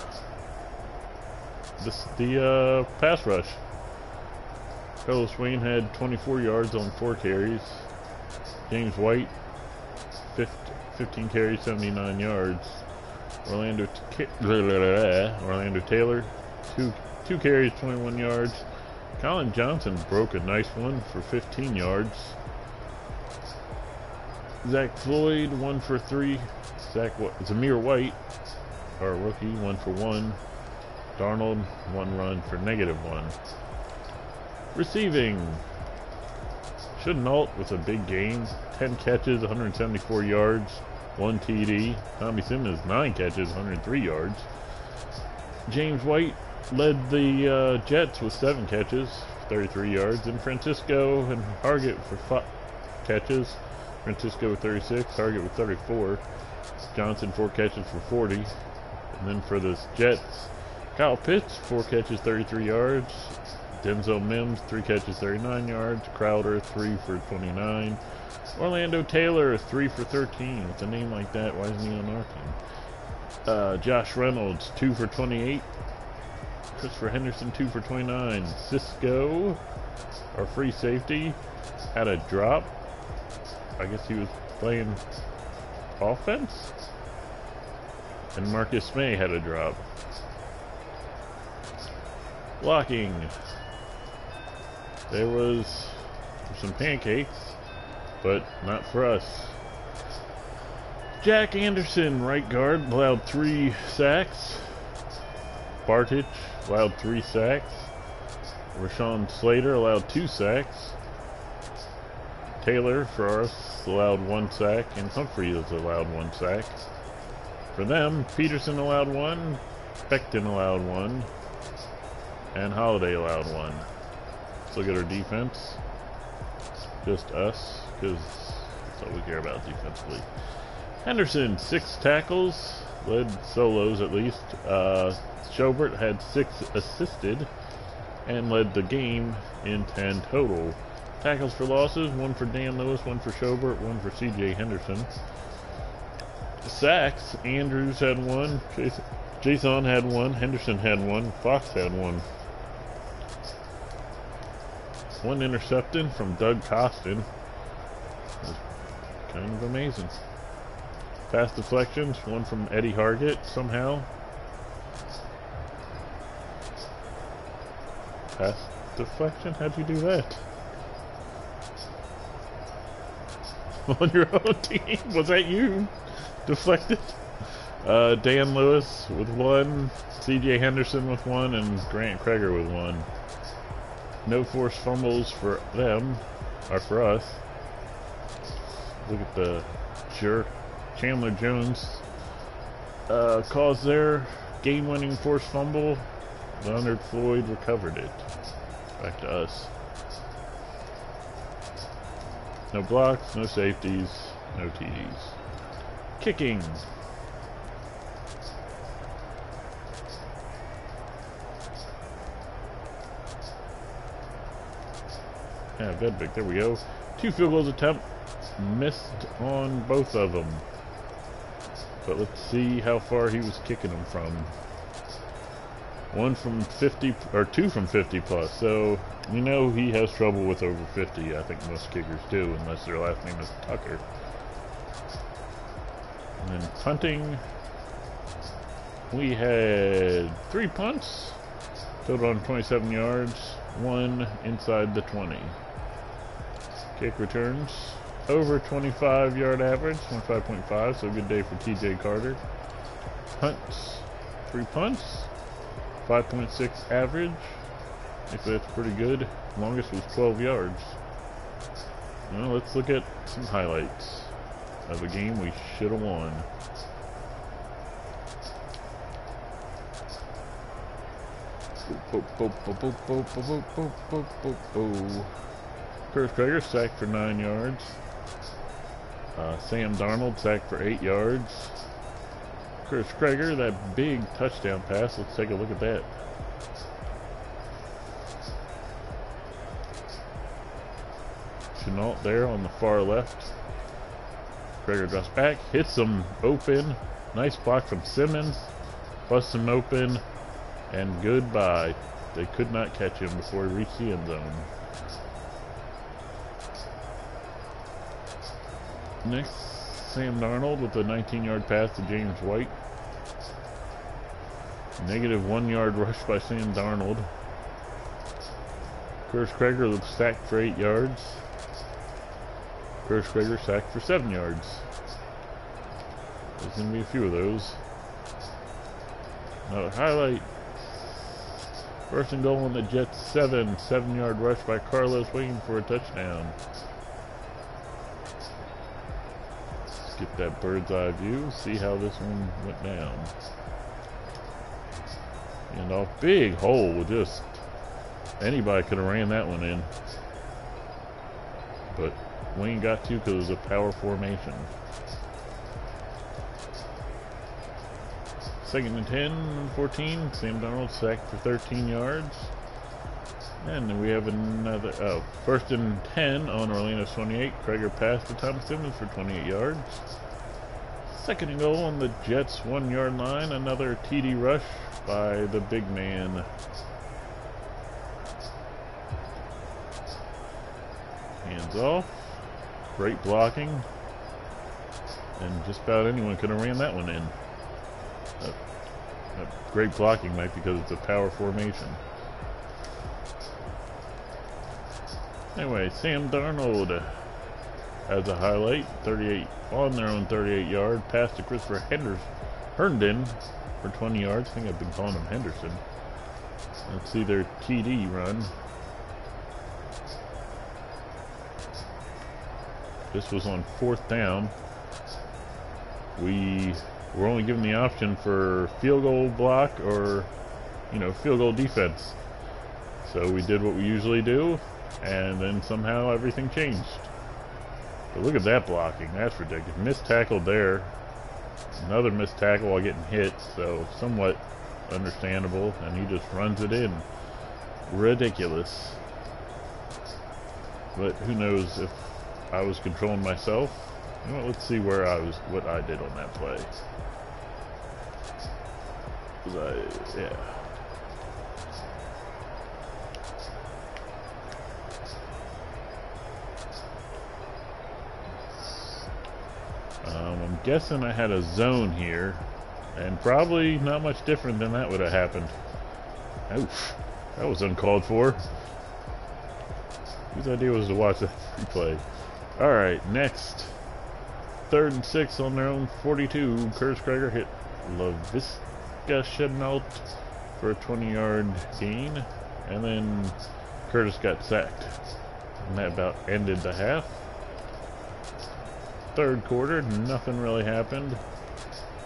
pass rush. Carlos Swain had 24 yards on 4 carries. James White, 15 carries, 79 yards. Orlando Taylor, two carries, 21 yards. Colin Johnson broke a nice one for 15 yards. Zach Floyd, 1 for 3. Zamir White, our rookie, 1 for 1. Darnold, 1 run for -1. Receiving, Shenault with a big game, 10 catches, 174 yards, 1 TD. Tommy Simmons, 9 catches, 103 yards. James White, led the Jets with 7 catches, 33 yards, and Francisco and Hargett for 5 catches. Francisco with 36, Hargett with 34. Johnson 4 catches for 40. And then for the Jets, Kyle Pitts 4 catches, 33 yards. Denzel Mims 3 catches, 39 yards. Crowder 3 for 29. Orlando Taylor 3 for 13. With a name like that, why isn't he on our team? Josh Reynolds 2 for 28. Christopher Henderson 2 for 29. Cisco, our free safety, had a drop. I guess he was playing offense. And Marcus May had a drop. Blocking. There was some pancakes, but not for us. Jack Anderson, right guard, allowed 3 sacks. Bartich allowed 3 sacks. Rashawn Slater allowed 2 sacks. Taylor for us allowed 1 sack, and Humphreys allowed 1 sack. For them, Peterson allowed 1, Becton allowed 1, and Holiday allowed 1. Let's look at our defense. Just us, because that's all we care about defensively. Henderson, 6 tackles, led solos at least. Schobert had 6 assisted and led the game in 10 total. Tackles for losses, 1 for Dan Lewis, 1 for Schobert, 1 for CJ Henderson. Sacks, Andrews had 1, Jason had 1, Henderson had 1, Fox had 1. 1 interception from Doug Costin. That's kind of amazing. Pass deflections, 1 from Eddie Hargett somehow. Pass deflection? How'd you do that? On your own team? Was that you? Deflected? Dan Lewis with 1, CJ Henderson with 1, and Grant Kreger with 1. No forced fumbles for them, or for us. Look at the jerk. Chandler Jones caused their game-winning forced fumble. Leonard Floyd recovered it. Back to us. No blocks, no safeties, no TDs. Kicking. Yeah, Vedvik, there we go. 2 field goals attempt, missed on both of them. But let's see how far he was kicking them from. 1 from 50, or 2 from 50 plus. So, you know he has trouble with over 50. I think most kickers do, unless their last name is Tucker. And then punting. We had 3 punts. Total on 27 yards. 1 inside the 20. Kick returns over 25-yard average, 25.5, so a good day for TJ Carter. Punts, 3 punts, 5.6 average. I think that's pretty good. Longest was 12 yards. Well, let's look at some highlights of a game we should have won. Curtis Kreger sacked for 9 yards. Sam Darnold sacked for 8 yards. Curtis Kreger, that big touchdown pass. Let's take a look at that. Chenault there on the far left. Kreger drops back, hits him open. Nice block from Simmons. Busts him open. And goodbye. They could not catch him before he reached the end zone. Next, Sam Darnold with a 19-yard pass to James White. Negative 1-yard rush by Sam Darnold. Curtis Kreger was sacked for 8 yards. Curtis Kreger sacked for 7 yards. There's going to be a few of those. Another highlight. First and goal on the Jets 7-yard rush by Carlos, waiting for a touchdown. Let's get that bird's eye view, see how this one went down. And a big hole. Just anybody could have ran that one in. But Wayne got to because it was a power formation. 2nd and 10, 14. Sam Darnold sacked for 13 yards. And then we have another, 1st and 10 on Orlando's 28. Kreger passed to Thomas Simmons for 28 yards. 2nd and goal on the Jets' 1 yard line. Another TD rush by the big man. Hands off. Great blocking. And just about anyone could have ran that one in. Great blocking might be because it's a power formation. Anyway, Sam Darnold has a highlight. 38 on their own 38-yard pass to Christopher Herndon for 20 yards. I think I've been calling him Henderson. Let's see their TD run. This was on 4th down. We were only given the option for field goal block or, field goal defense. So we did what we usually do, and then somehow everything changed. But look at that blocking. That's ridiculous. Missed tackle there. Another missed tackle while getting hit, so somewhat understandable, and he just runs it in. Ridiculous. But who knows if I was controlling myself. Let's see what I did on that play. I'm guessing I had a zone here, and probably not much different than that would have happened. Oof, that was uncalled for. Whose idea was to watch that replay? Alright, next. 3rd and 6 on their own 42. Curtis Kreger hit LaVisca Chenault for a 20-yard gain. And then Curtis got sacked. And that about ended the half. 3rd quarter, nothing really happened.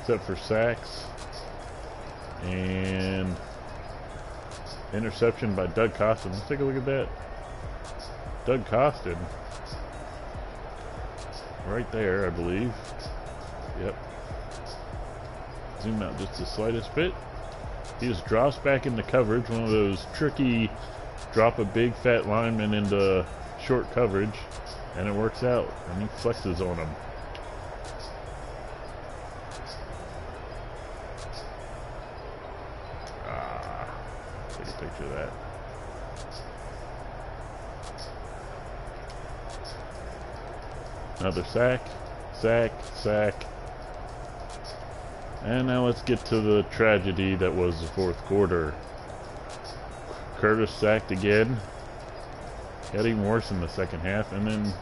Except for sacks. And interception by Doug Costin. Let's take a look at that. Doug Costin. Right there, I believe. Yep. Zoom out just the slightest bit. He just drops back into coverage. One of those tricky drop a big fat lineman into short coverage, and it works out. And he flexes on him. Take a picture of that. Another sack. And now let's get to the tragedy that was the 4th quarter. Curtis sacked again. Got even worse in the 2nd half, and then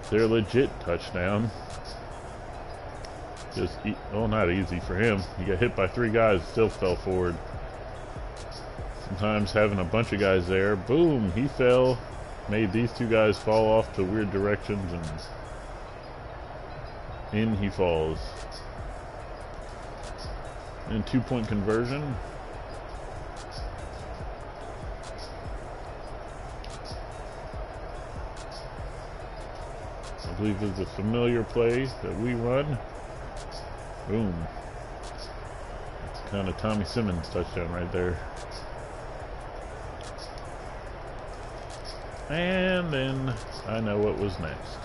their legit touchdown. Just, not easy for him. He got hit by 3 guys, still fell forward. Sometimes having a bunch of guys there, boom, he fell. Made these 2 guys fall off to weird directions, and in he falls. And 2-point conversion. I believe it's a familiar play that we run. Boom. It's kind of Tommy Simmons touchdown right there. And then I know what was next.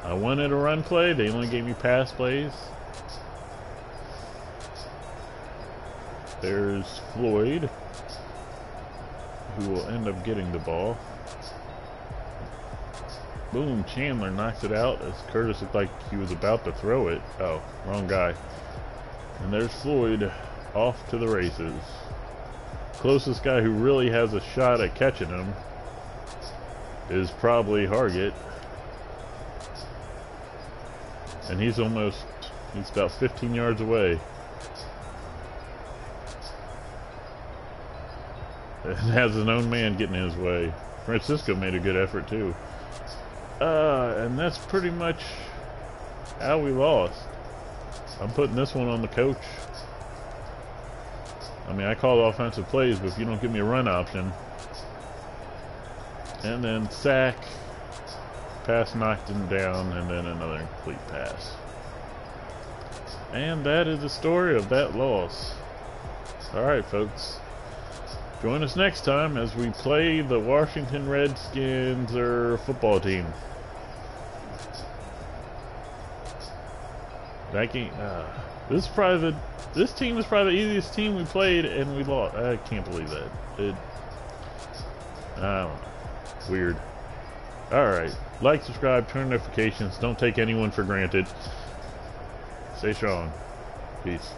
I wanted a run play. They only gave me pass plays. There's Floyd, who will end up getting the ball. Boom, Chandler knocks it out as Curtis looked like he was about to throw it. Oh, wrong guy. And there's Floyd off to the races. Closest guy who really has a shot at catching him is probably Hargett. And he's about 15 yards away. And has his own man getting in his way. Francisco made a good effort too. And that's pretty much how we lost. I'm putting this one on the coach. I mean, I call offensive plays, but if you don't give me a run option. And then sack, pass knocked him down, and then another incomplete pass. And that is the story of that loss. Alright, folks. Join us next time as we play the Washington Redskins football team. That game, this team is probably the easiest team we played, and we lost. I can't believe that. I don't know. Weird. Alright. Like, subscribe, turn notifications. Don't take anyone for granted. Stay strong. Peace.